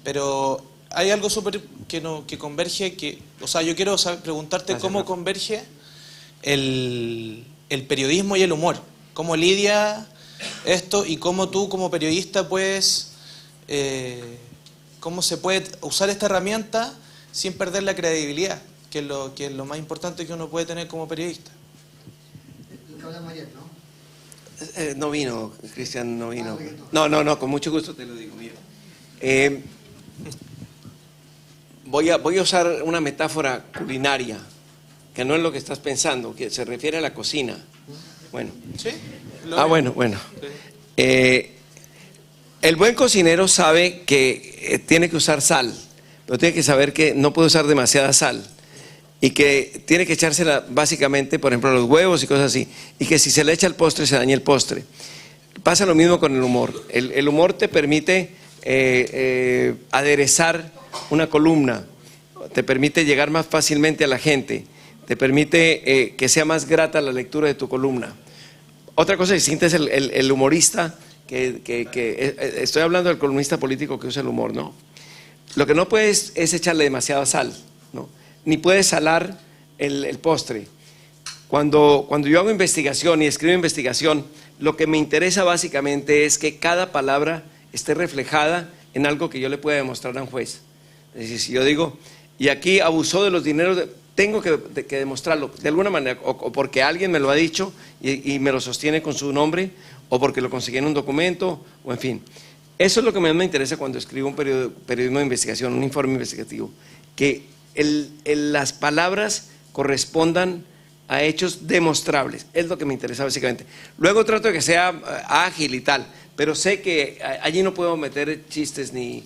pero hay algo súper que converge, o sea, yo quiero preguntarte cómo converge el periodismo y el humor. ¿Cómo lidia esto y cómo tú como periodista puedes, cómo se puede usar esta herramienta sin perder la credibilidad, que es lo más importante que uno puede tener como periodista? No vino, Cristian no vino. No, con mucho gusto te lo digo. Mira. Voy a usar una metáfora culinaria, que no es lo que estás pensando, que se refiere a la cocina. Bueno. ¿Sí? Bueno. El buen cocinero sabe que tiene que usar sal, pero tiene que saber que no puede usar demasiada sal. Y que tiene que echársela básicamente, por ejemplo, a los huevos y cosas así. Y que si se le echa al postre, se daña el postre. Pasa lo mismo con el humor. El humor te permite aderezar una columna, te permite llegar más fácilmente a la gente, te permite que sea más grata la lectura de tu columna. Otra cosa distinta es el humorista, estoy hablando del columnista político que usa el humor, ¿no? Lo que no puedes es echarle demasiada sal, ¿no? Ni puedes salar el postre. Cuando yo hago investigación y escribo investigación, lo que me interesa básicamente es que cada palabra esté reflejada en algo que yo le pueda demostrar a un juez. Es decir, si yo digo, y aquí abusó de los dineros, tengo que demostrarlo de alguna manera, o porque alguien me lo ha dicho y me lo sostiene con su nombre, o porque lo conseguí en un documento, o en fin. Eso es lo que más me interesa cuando escribo un periodismo de investigación, un informe investigativo, que las palabras correspondan a hechos demostrables, es lo que me interesa básicamente. Luego trato de que sea ágil y tal, pero sé que allí no puedo meter chistes ni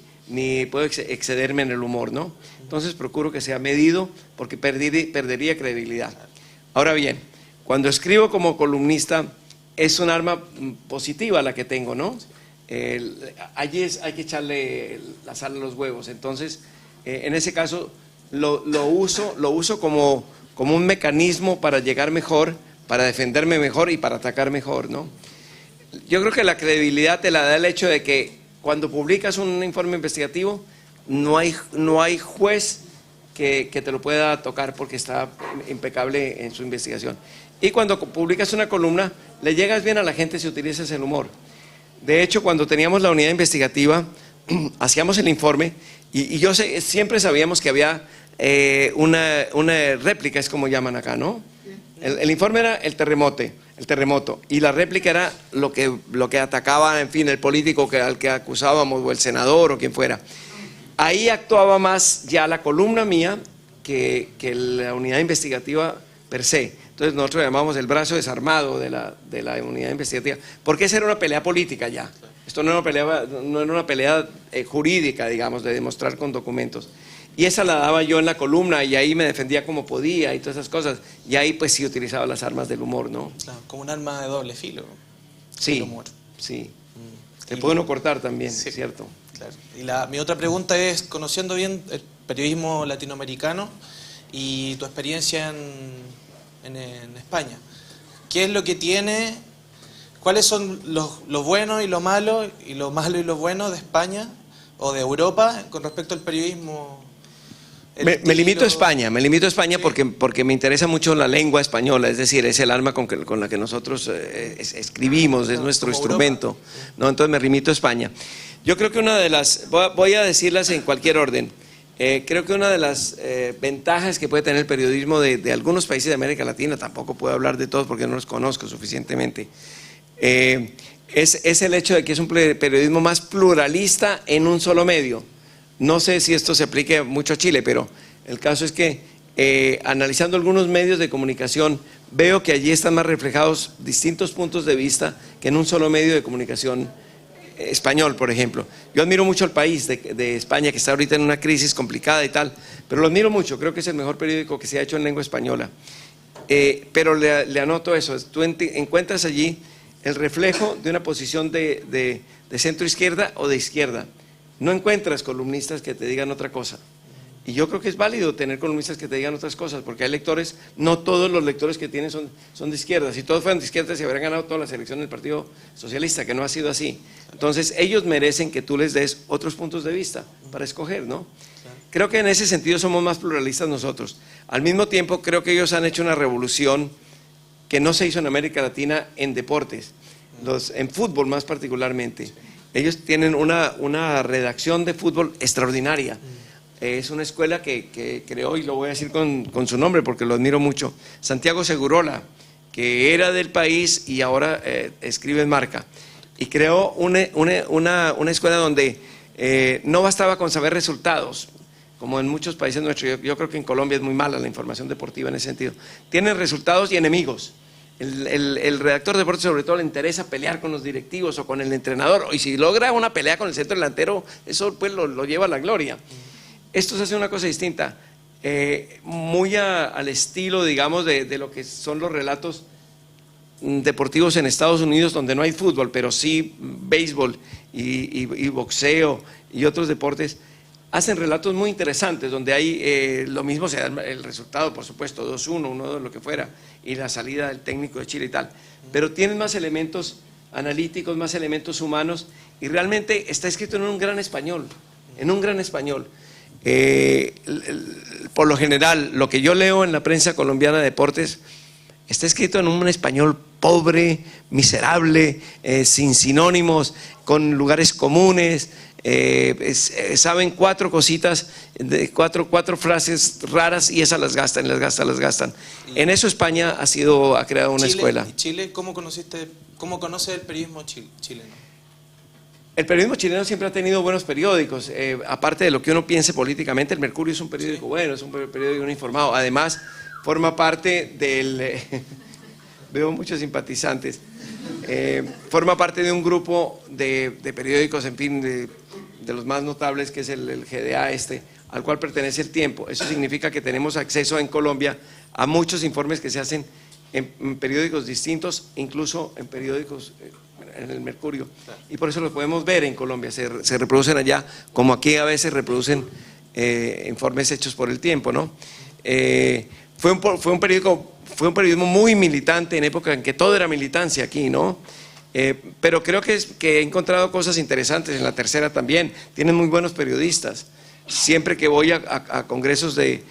puedo excederme en el humor, ¿no? Entonces procuro que sea medido porque perdería credibilidad. Ahora bien, cuando escribo como columnista es un arma positiva la que tengo, ¿no? Allí hay que echarle la sal a los huevos, entonces en ese caso lo uso como un mecanismo para llegar mejor, para defenderme mejor y para atacar mejor, ¿no? Yo creo que la credibilidad te la da el hecho de que cuando publicas un informe investigativo no hay juez que te lo pueda tocar porque está impecable en su investigación. Y cuando publicas una columna le llegas bien a la gente si utilizas el humor. De hecho, cuando teníamos la unidad investigativa hacíamos el informe y siempre sabíamos que había una réplica, es como llaman acá, ¿no? El informe era el terremoto, y la réplica era lo que atacaba, en fin, el político al que acusábamos, o el senador, o quien fuera. Ahí actuaba más ya la columna mía que la unidad investigativa per se. Entonces nosotros llamamos el brazo desarmado de la unidad investigativa, porque esa era una pelea política ya. Esto no era una pelea jurídica, digamos, de demostrar con documentos. Y esa la daba yo en la columna y ahí me defendía como podía y todas esas cosas. Y ahí pues sí utilizaba las armas del humor, ¿no? Claro, como un arma de doble filo. Sí, el humor. sí. Te puede uno cortar también, sí, ¿cierto? Claro. Y mi otra pregunta es, conociendo bien el periodismo latinoamericano y tu experiencia en España, ¿qué es lo que tiene, cuáles son los buenos y lo malo y lo bueno de España o de Europa con respecto al periodismo? Me limito a España, sí. porque me interesa mucho la lengua española, es decir, es el arma con la que nosotros escribimos, es nuestro instrumento, ¿no? Entonces me limito a España. Yo creo que una de las, voy a decirlas en cualquier orden, creo que una de las ventajas que puede tener el periodismo de algunos países de América Latina, tampoco puedo hablar de todos porque no los conozco suficientemente, es el hecho de que es un periodismo más pluralista en un solo medio. No sé si esto se aplique mucho a Chile, pero el caso es que analizando algunos medios de comunicación veo que allí están más reflejados distintos puntos de vista que en un solo medio de comunicación español, por ejemplo. Yo admiro mucho al País de España, que está ahorita en una crisis complicada y tal, pero lo admiro mucho, creo que es el mejor periódico que se ha hecho en lengua española. Pero le anoto eso, tú encuentras allí el reflejo de una posición de centro izquierda o de izquierda. No encuentras columnistas que te digan otra cosa. Y yo creo que es válido tener columnistas que te digan otras cosas, porque hay lectores, no todos los lectores que tienen son de izquierda. Si todos fueran de izquierda se habrían ganado todas las elecciones del Partido Socialista, que no ha sido así. Entonces ellos merecen que tú les des otros puntos de vista para escoger, ¿no? Creo que en ese sentido somos más pluralistas nosotros. Al mismo tiempo creo que ellos han hecho una revolución que no se hizo en América Latina en deportes, en fútbol más particularmente. Ellos tienen una redacción de fútbol extraordinaria. Es una escuela que creó, y lo voy a decir con su nombre porque lo admiro mucho, Santiago Segurola, que era del País y ahora escribe en Marca. Y creó una escuela donde no bastaba con saber resultados, como en muchos países nuestros. Yo creo que en Colombia es muy mala la información deportiva en ese sentido. Tienen resultados y enemigos. El redactor de deportes sobre todo le interesa pelear con los directivos o con el entrenador, y si logra una pelea con el centro delantero, eso pues lo lleva a la gloria. Estos hacen una cosa distinta, muy al estilo, digamos, de lo que son los relatos deportivos en Estados Unidos, donde no hay fútbol, pero sí béisbol y boxeo y otros deportes. Hacen relatos muy interesantes, donde hay lo mismo, se da el resultado, por supuesto, 2-1, 1-2, lo que fuera, y la salida del técnico de Chile y tal, pero tienen más elementos analíticos, más elementos humanos, y realmente está escrito en un gran español, por lo general, lo que yo leo en la prensa colombiana de deportes está escrito en un español pobre, miserable, sin sinónimos, con lugares comunes. Saben 4 cositas, cuatro frases raras, y esas las gastan. En eso España ha creado una escuela. ¿Y Chile? ¿Cómo conoces el periodismo chileno? El periodismo chileno siempre ha tenido buenos periódicos, aparte de lo que uno piense políticamente. El Mercurio es un periódico bueno, es un periódico informado. Además, forma parte del... veo muchos simpatizantes. Forma parte de un grupo de periódicos, en fin, de los más notables, que es el GDA al cual pertenece El Tiempo. Eso significa que tenemos acceso en Colombia a muchos informes que se hacen en periódicos distintos, incluso en periódicos... en el Mercurio, y por eso lo podemos ver en Colombia, se reproducen allá, como aquí a veces reproducen informes hechos por El Tiempo, ¿no? Fue un periodismo muy militante en época en que todo era militancia aquí, ¿no? Pero creo que he encontrado cosas interesantes en La Tercera también. Tienen muy buenos periodistas. Siempre que voy a congresos de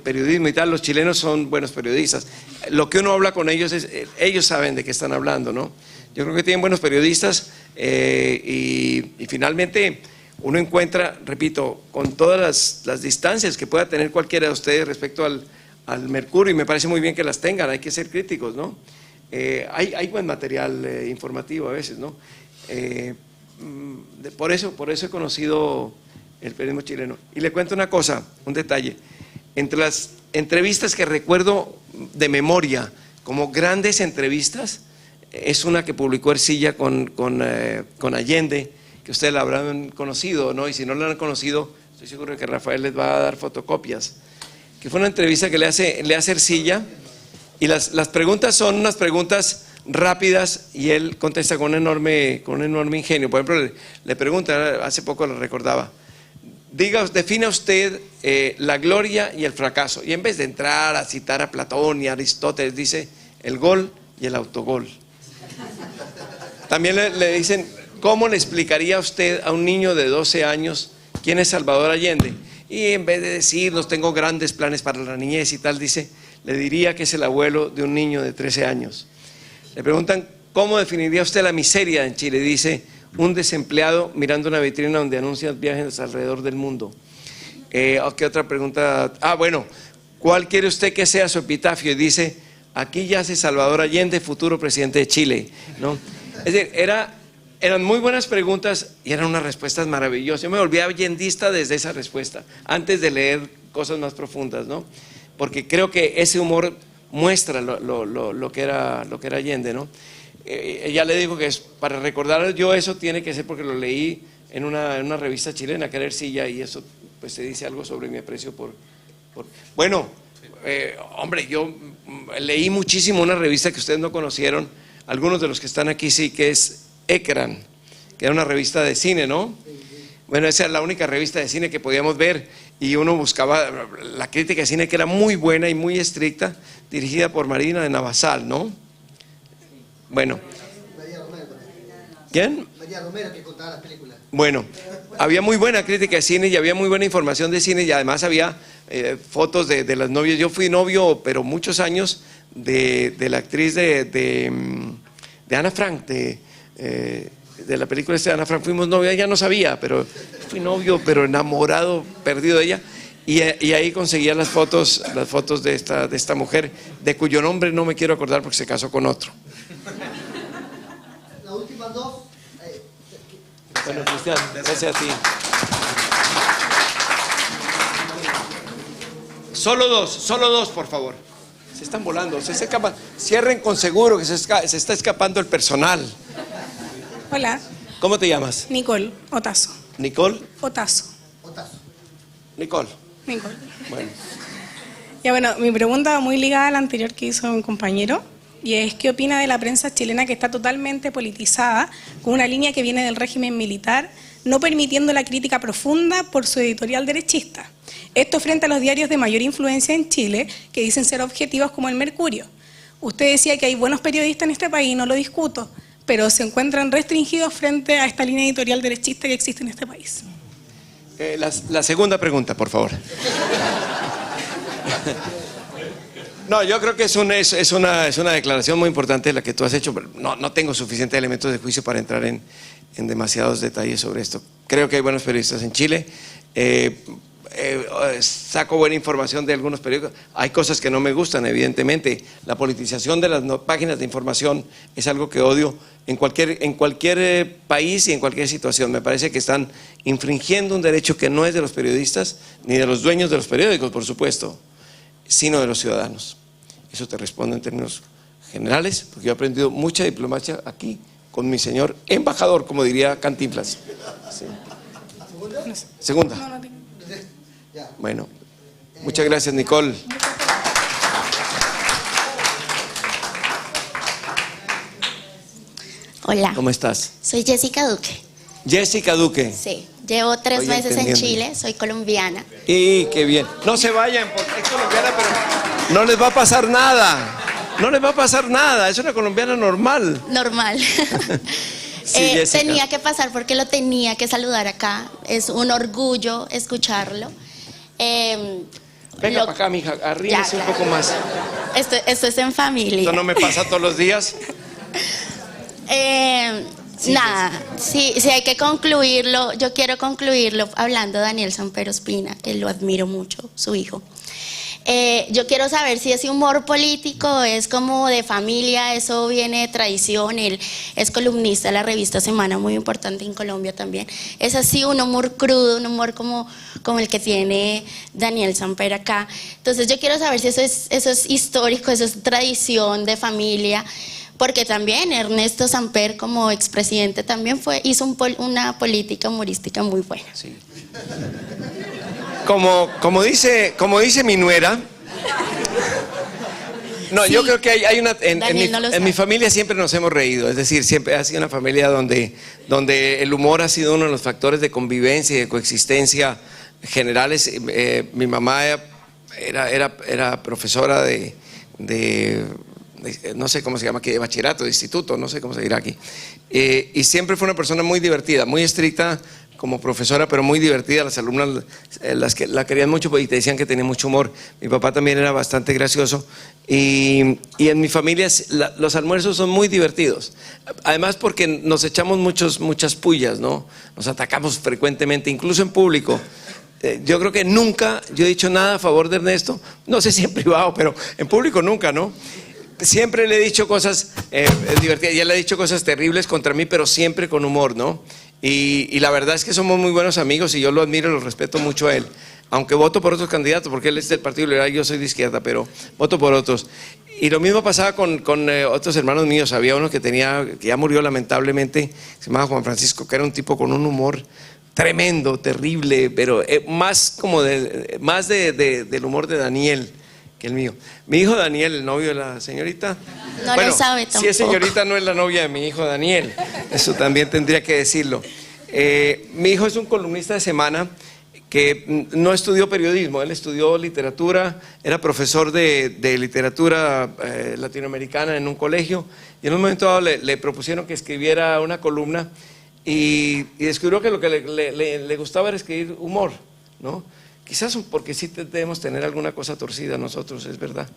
periodismo y tal, los chilenos son buenos periodistas. Lo que uno habla con ellos ellos saben de qué están hablando, ¿no? Yo creo que tienen buenos periodistas, y finalmente uno encuentra, repito, con todas las distancias que pueda tener cualquiera de ustedes respecto al Mercurio, y me parece muy bien que las tengan, hay que ser críticos, ¿no? Hay buen material informativo a veces, ¿no? Por eso he conocido el periodismo chileno. Y le cuento una cosa, un detalle. Entre las entrevistas que recuerdo de memoria como grandes entrevistas, es una que publicó Ercilla con Allende, que ustedes la habrán conocido, ¿no? Y si no la han conocido, estoy seguro de que Rafael les va a dar fotocopias. Que fue una entrevista que le hace Ercilla, y las preguntas son unas preguntas rápidas, y él contesta con un enorme ingenio. Por ejemplo, le pregunta, hace poco lo recordaba, defina usted la gloria y el fracaso. Y en vez de entrar a citar a Platón y a Aristóteles, dice el gol y el autogol. También le dicen, ¿cómo le explicaría usted a un niño de 12 años quién es Salvador Allende? Y en vez de decirnos, tengo grandes planes para la niñez y tal, dice, le diría que es el abuelo de un niño de 13 años. Le preguntan, ¿cómo definiría usted la miseria en Chile? Dice, un desempleado mirando una vitrina donde anuncian viajes alrededor del mundo. ¿Qué otra pregunta? Bueno, ¿cuál quiere usted que sea su epitafio? Y dice, aquí yace Salvador Allende, futuro presidente de Chile, ¿no? Es decir, eran muy buenas preguntas y eran unas respuestas maravillosas. Yo me volví allendista desde esa respuesta, antes de leer cosas más profundas, ¿no? Porque creo que ese humor muestra lo que era Allende, ¿no? Ella le dijo que para recordar yo eso tiene que ser porque lo leí en una revista chilena, que era Ercilla, y eso pues se dice algo sobre mi aprecio Bueno, hombre, yo leí muchísimo una revista que ustedes no conocieron, algunos de los que están aquí sí, que es Ekran, que era una revista de cine, ¿no? Bueno, esa era la única revista de cine que podíamos ver y uno buscaba la crítica de cine, que era muy buena y muy estricta, dirigida por Marina de Navasal, ¿no? Bueno. ¿Quién? María Romero, que contaba las películas. Bueno, había muy buena crítica de cine y había muy buena información de cine y además había fotos de las novias. Yo fui novio, pero muchos años, de la actriz de Ana Frank, de la película de Ana Frank. Fuimos novios, ella no sabía, pero fui novio, pero enamorado, perdido de ella. Y ahí conseguía las fotos de esta mujer, de cuyo nombre no me quiero acordar porque se casó con otro. Las últimas dos. Bueno, Cristian, gracias a ti. Solo dos, por favor. Se están volando, se escapan. Cierren con seguro que se está escapando el personal. Hola. ¿Cómo te llamas? Nicole Otazo. ¿Nicole? Otazo. Nicole. Nicole. Bueno. Ya bueno, mi pregunta va muy ligada a la anterior que hizo un compañero, y es ¿qué opina de la prensa chilena que está totalmente politizada, con una línea que viene del régimen militar, no permitiendo la crítica profunda por su editorial derechista? Esto frente a los diarios de mayor influencia en Chile, que dicen ser objetivos como el Mercurio. Usted decía que hay buenos periodistas en este país, no lo discuto, pero se encuentran restringidos frente a esta línea editorial derechista que existe en este país. La segunda pregunta, por favor. No, yo creo que es una declaración muy importante la que tú has hecho, pero no tengo suficientes elementos de juicio para entrar en demasiados detalles sobre esto. Creo que hay buenos periodistas en Chile. Saco buena información de algunos periódicos. Hay cosas que no me gustan, evidentemente. La politización de las páginas de información es algo que odio en cualquier país y en cualquier situación. Me parece que están infringiendo un derecho que no es de los periodistas, ni de los dueños de los periódicos, por supuesto, sino de los ciudadanos. Eso te respondo en términos generales, porque yo he aprendido mucha diplomacia aquí con mi señor embajador, como diría Cantinflas. Sí. Segunda. Bueno, muchas gracias, Nicole. Hola. ¿Cómo estás? Soy Jessica Duque. Jessica Duque. Sí, llevo 3 meses en Chile, soy colombiana. Y qué bien. No se vayan porque es colombiana, pero no les va a pasar nada. No les va a pasar nada, es una colombiana normal. Normal. Sí, tenía que pasar porque lo tenía que saludar acá. Es un orgullo escucharlo. Venga para acá, mija, arrímese un poco más. Esto es en familia. Esto no me pasa todos los días. Nada, sí hay que concluirlo. Yo quiero concluirlo hablando de Daniel Samper Ospina, que lo admiro mucho, su hijo. Yo quiero saber si ese humor político es como de familia, eso viene de tradición. Él es columnista de la revista Semana, muy importante en Colombia también. Es así un humor crudo, un humor como el que tiene Daniel Samper acá. Entonces yo quiero saber si eso es histórico, eso es tradición de familia. Porque también Ernesto Samper, como expresidente, también hizo una política humorística muy buena. Sí. Como dice mi nuera. No, sí. Yo creo que hay una. En mi familia siempre nos hemos reído. Es decir, siempre ha sido una familia donde el humor ha sido uno de los factores de convivencia y de coexistencia generales. Mi mamá era profesora de no sé cómo se llama aquí, de bachillerato, de instituto, no sé cómo se dirá aquí. Y siempre fue una persona muy divertida, muy estricta como profesora, pero muy divertida. Las alumnas la querían mucho y te decían que tenía mucho humor. Mi papá también era bastante gracioso. Y en mi familia los almuerzos son muy divertidos. Además porque nos echamos muchas pullas, ¿no? Nos atacamos frecuentemente, incluso en público. Yo creo que nunca yo he dicho nada a favor de Ernesto. No sé si en privado, pero en público nunca, ¿no? Siempre le he dicho cosas divertidas y él le ha dicho cosas terribles contra mí, pero siempre con humor, ¿no? Y la verdad es que somos muy buenos amigos y yo lo admiro y lo respeto mucho a él. aunque voto por otros candidatos, porque él es del Partido Liberal, yo soy de izquierda, pero voto por otros. Y lo mismo pasaba con otros hermanos míos. Había uno que ya murió lamentablemente, se llamaba Juan Francisco, que era un tipo con un humor tremendo, terrible, pero más del humor de Daniel que el mío. Mi hijo Daniel, el novio de la señorita. No lo sabe tampoco. Si es señorita, no es la novia de mi hijo Daniel. Eso también tendría que decirlo. Mi hijo es un columnista de semana que no estudió periodismo, él estudió literatura, era profesor de literatura latinoamericana en un colegio, y en un momento dado le propusieron que escribiera una columna y descubrió que lo que le gustaba era escribir humor, ¿no? Quizás porque sí debemos tener alguna cosa torcida nosotros, es verdad.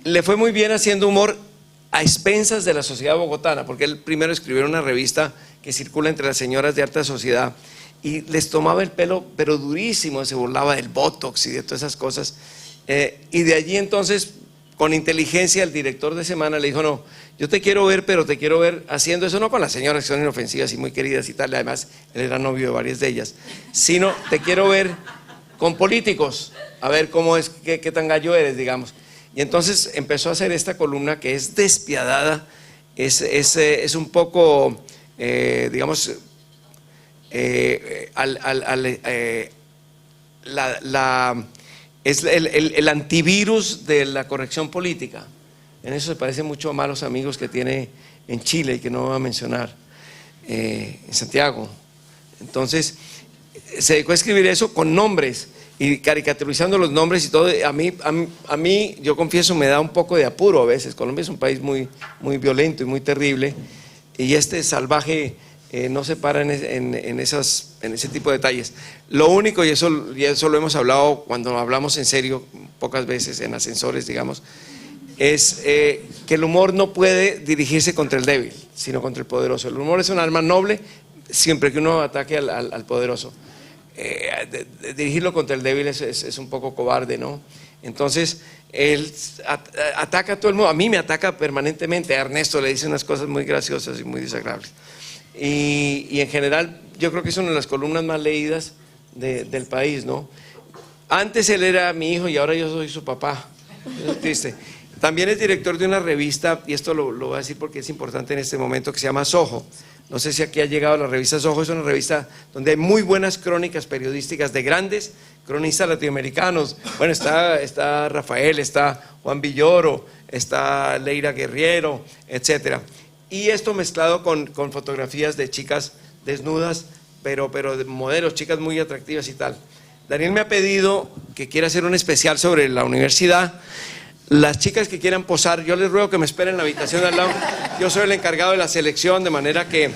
Le fue muy bien haciendo humor a expensas de la sociedad bogotana, porque él primero escribió una revista que circula entre las señoras de alta sociedad, y les tomaba el pelo, pero durísimo, se burlaba del botox y de todas esas cosas. Y de allí entonces, con inteligencia, el director de semana le dijo: no, yo te quiero ver, pero te quiero ver haciendo eso, no con las señoras que son inofensivas y muy queridas y tal, además él era novio de varias de ellas, sino te quiero ver con políticos, a ver cómo es, qué tan gallo eres, digamos. Y entonces empezó a hacer esta columna que es despiadada, es un poco, digamos, es el antivirus de la corrección política. En eso se parece mucho a Malos Amigos que tiene en Chile y que no voy a mencionar, en Santiago. Entonces se dedicó a escribir eso con nombres y caricaturizando los nombres y todo. A mí, yo confieso, me da un poco de apuro a veces. Colombia es un país muy, muy violento y muy terrible, y este salvaje no se para en ese tipo de detalles. Lo único, y eso lo hemos hablado cuando hablamos en serio, pocas veces en ascensores, digamos, es que el humor no puede dirigirse contra el débil, sino contra el poderoso. El humor es un arma noble siempre que uno ataque al poderoso. Dirigirlo contra el débil es un poco cobarde, ¿no? Entonces él ataca a todo el mundo. A mí me ataca permanentemente. A Ernesto le dice unas cosas muy graciosas y muy desagradables. Y en general yo creo que es una de las columnas más leídas del país, ¿no? Antes él era mi hijo y ahora yo soy su papá. Eso es triste. También es director de una revista, y esto lo voy a decir porque es importante en este momento, que se llama Soho. No sé si aquí ha llegado la revista Soho. Es una revista donde hay muy buenas crónicas periodísticas de grandes cronistas latinoamericanos. Bueno, está Rafael, está Juan Villoro, está Leira Guerriero, etcétera. Y esto mezclado con fotografías de chicas desnudas, pero de modelos, chicas muy atractivas y tal. Daniel me ha pedido que quiera hacer un especial sobre la universidad. Las chicas que quieran posar, yo les ruego que me esperen en la habitación de al lado. Yo soy el encargado de la selección, de manera que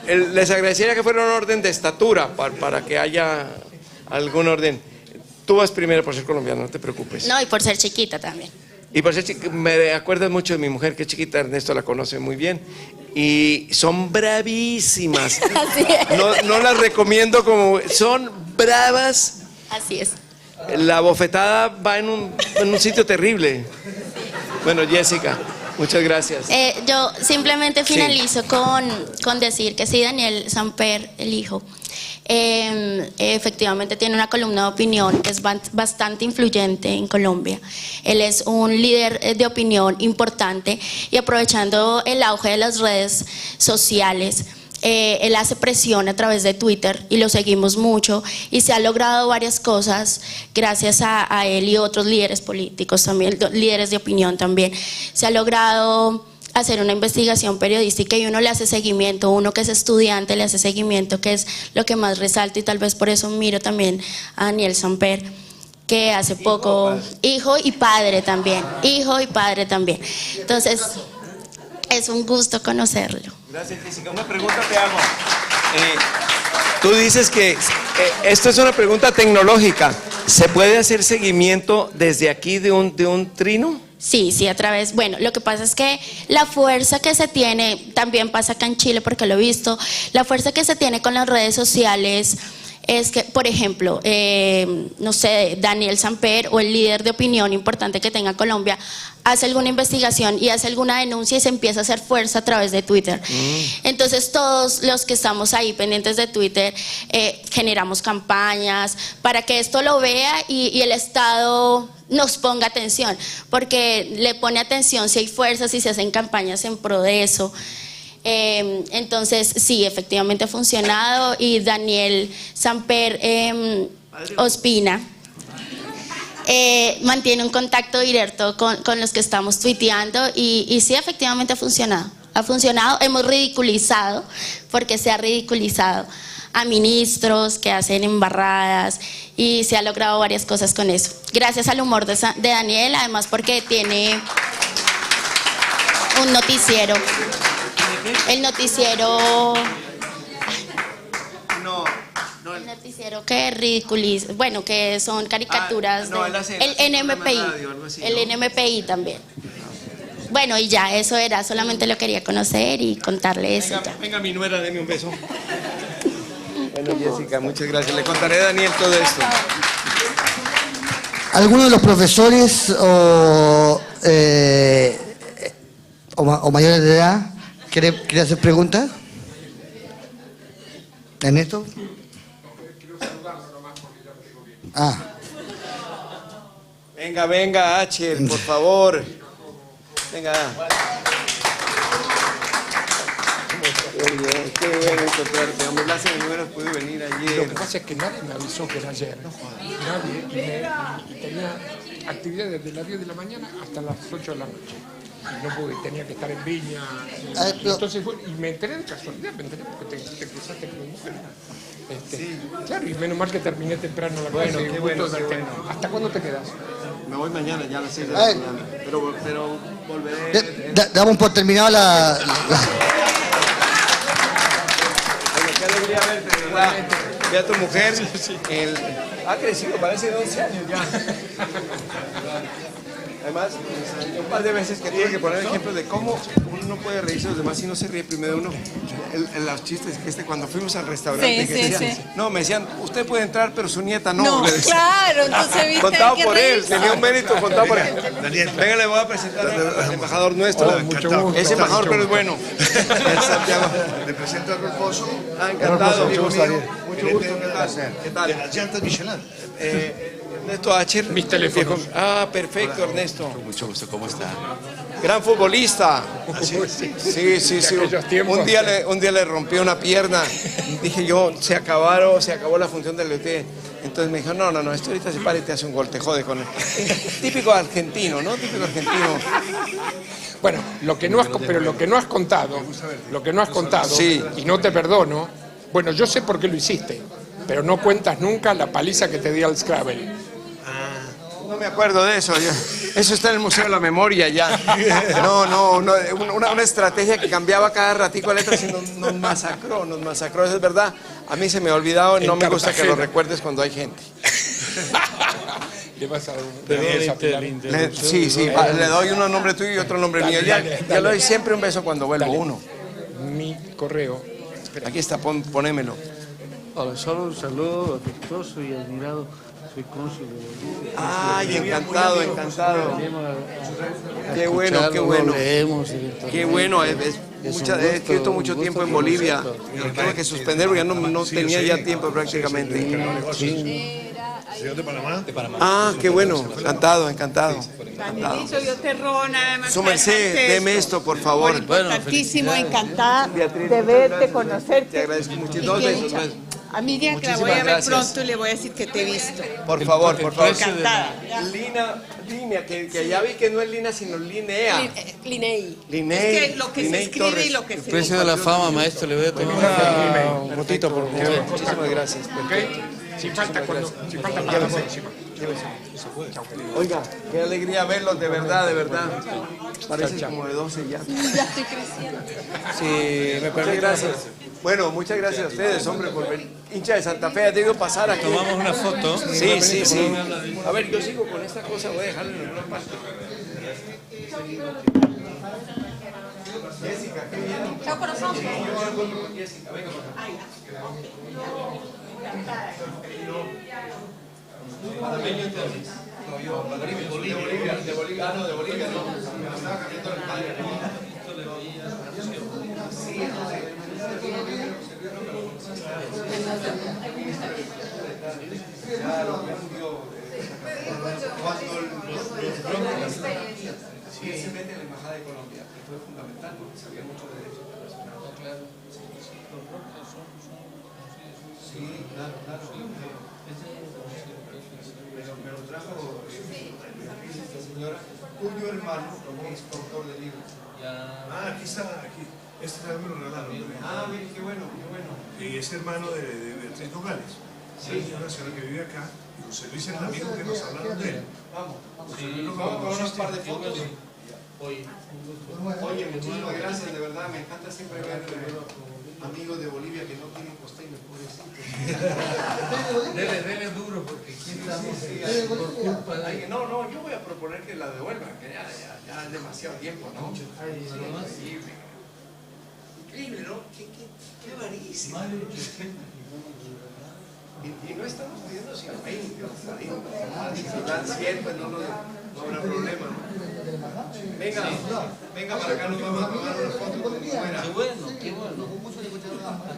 les agradecería que fuera un orden de estatura para que haya algún orden. Tú vas primero por ser colombiano, no te preocupes. No, y por ser chiquita también. Y por ser chiquita, me acuerdas mucho de mi mujer, que es chiquita, Ernesto la conoce muy bien. Y son bravísimas. Así es. No las recomiendo como... Son bravas. Así es. La bofetada va en un sitio terrible. Bueno, Jessica, muchas gracias. Yo simplemente finalizo con decir que sí, Daniel Samper, el hijo, efectivamente tiene una columna de opinión que es bastante influyente en Colombia. Él es un líder de opinión importante, y aprovechando el auge de las redes sociales, él hace presión a través de Twitter y lo seguimos mucho, y se ha logrado varias cosas gracias a él y otros líderes políticos también, líderes de opinión también. Se ha logrado hacer una investigación periodística y uno le hace seguimiento, uno que es estudiante le hace seguimiento, que es lo que más resalto, y tal vez por eso miro también a Daniel Samper, que hace poco, hijo y padre también. Entonces, es un gusto conocerlo. Gracias, Jessica. Una pregunta te hago. Tú dices que esto es una pregunta tecnológica. ¿Se puede hacer seguimiento desde aquí de un trino? Sí, a través, bueno, lo que pasa es que la fuerza que se tiene, también pasa acá en Chile porque lo he visto, la fuerza que se tiene con las redes sociales es que, por ejemplo, no sé, Daniel Samper o el líder de opinión importante que tenga Colombia hace alguna investigación y hace alguna denuncia y se empieza a hacer fuerza a través de Twitter. Entonces todos los que estamos ahí pendientes de Twitter generamos campañas para que esto lo vea y el Estado nos ponga atención, porque le pone atención si hay fuerzas, si se hacen campañas en pro de eso. Entonces sí, efectivamente ha funcionado, y Daniel Samper Ospina mantiene un contacto directo con los que estamos tuiteando y sí, efectivamente ha funcionado. Ha funcionado, hemos ridiculizado, porque se ha ridiculizado a ministros que hacen embarradas y se ha logrado varias cosas con eso. Gracias al humor de Daniel, además porque tiene un noticiero. El noticiero... El noticiero que ridiculiza, bueno, que son caricaturas el NMPI, el NMPI también. Bueno, y ya, eso era, solamente lo quería conocer y contarle eso. Venga, mi nuera, deme un beso. Bueno, Jessica, muchas gracias. Le contaré a Daniel todo esto. ¿Alguno de los profesores o mayores de edad quiere hacer preguntas? ¿Ernesto? Venga, H, por favor. Venga. Qué bueno encontrarte. Hombre, la señora no hubieras podido venir ayer. Lo que pasa es que nadie me avisó que era ayer. Nadie. Y tenía actividades desde las 10 de la mañana hasta las 8 de la noche. Y no pude, tenía que estar en Viña. Entonces, y me enteré de casualidad, porque te cruzaste con mi mujer. Sí. Claro, y menos mal que terminé temprano la clase. Bueno, qué bueno. ¿Hasta cuándo te quedas? Me voy mañana, ya a las 6 de la mañana. Pero volveré. Damos por terminado la... Qué alegría verte, ¿verdad? Ve a tu mujer. Ha crecido, parece de 11 años ya. Además, un par de veces que tuve que poner ejemplos de cómo uno no puede reírse de los demás si no se ríe primero uno. Los chistes que cuando fuimos al restaurante, no, me decían, usted puede entrar, pero su nieta no. No, claro, entonces viste. Contado por él, tenía un mérito contado por él. Daniel, venga, le voy a presentar al embajador nuestro. Es embajador, pero es bueno. Santiago. Le presento a Rulfoso. Encantado, mucho gusto. Mucho gusto, ¿qué tal? De las llantas Michelin. Ernesto Acher. Mis teléfonos. Perfecto, Ernesto. Mucho gusto, ¿cómo está? Gran futbolista. Sí. Un día le rompió una pierna. Dije yo, se acabó la función del LT. Entonces me dijo, no, esto ahorita se para y te hace un gol, te jode con él. Típico argentino, ¿no? Típico argentino. Bueno, lo que no has contado, sí. Y no te perdono, bueno, yo sé por qué lo hiciste, pero no cuentas nunca la paliza que te di al Scrabble. No me acuerdo de eso. Eso está en el Museo de la Memoria ya. No, una estrategia que cambiaba cada ratico de letras y nos masacró, eso es verdad. A mí se me ha olvidado, no me gusta que lo recuerdes cuando hay gente. Le vas a dar un beso a Pilar. Sí, le doy uno nombre tuyo y otro nombre mío. Ya le doy siempre un beso cuando vuelvo, uno. Mi correo. Aquí está, ponémelo. Hola, solo un saludo afectuoso y admirado. Soy cónsul de Bolivia. Ay, encantado. Qué bueno. Qué bueno. He escrito mucho tiempo en Bolivia. Tuve que suspender porque ya no tenía ya tiempo prácticamente. ¿Señor de Panamá? Ah, qué bueno. Encantado. Danielito, yo te robo nada más. Su merced, deme esto, por favor. Importantísimo, encantada de verte, conocerte. Te agradezco mucho. 2 besos. A mí ya que la voy a ver pronto le voy a decir que te he visto. Por favor. Encantada. Línea, que ya vi que no es Lina, sino Linea. Linei. Linei. Es que lo que se escribe Torres. y lo que se El precio de la fama, maestro, le voy a tomar un botito por favor. Muchísimas gracias. Si falta para la próxima. Oiga, qué alegría verlos, de verdad. Parecen como de 12 ya. Ya estoy creciendo. Sí, me permite. Gracias. Bueno, muchas gracias a ustedes, hombre, por venir. Hincha de Santa Fe, ha debido pasar aquí. Tomamos una foto. Sí. A ver, yo sigo con esta cosa, voy a dejarla en alguna parte. Jessica, qué bien. Chao, corazón. Yo encuentro con Jessica, venga. Panameño entonces. De Bolivia. De Bolivia, no. Estaba cambiando el padre. Cuando los se mete en la Embajada de Colombia, que fue fundamental porque sabía mucho de derechos internacionales. Sí, claro. Me lo trajo esta señora, cuyo hermano es autor de libros. Aquí está, aquí. Este también me lo regalaron. Mire, qué bueno. Y es hermano de Beatriz Nogales. Sí. Una señora que vive acá. Y José Luis es el amigo que nos hablaron de él. Vamos con unas par de fotos. Oye, muchísimas gracias, de verdad, me encanta siempre ver amigos de Bolivia que no tienen costeños, pobrecitos. Dele duro, porque aquí estamos por culpa de... No, yo voy a proponer que la devuelvan, que ya es demasiado tiempo, ¿no? Increíble, ¿no? Qué varísimo. Y no estamos pidiendo sino 20 o 40. Si dan 100, pues no habrá problema, ¿no? Venga para acá, nos vamos a tomar una foto como fuera. Qué bueno.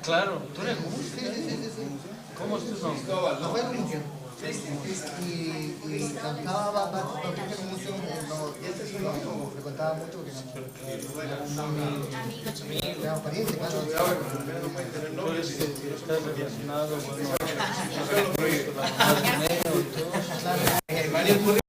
Claro, tú eres músico. ¿Cómo es tu nombre? Cristóbal, ¿no? Y cantaba mucho, no frecuentaba mucho porque éramos parientes, claro. Estás relacionado con...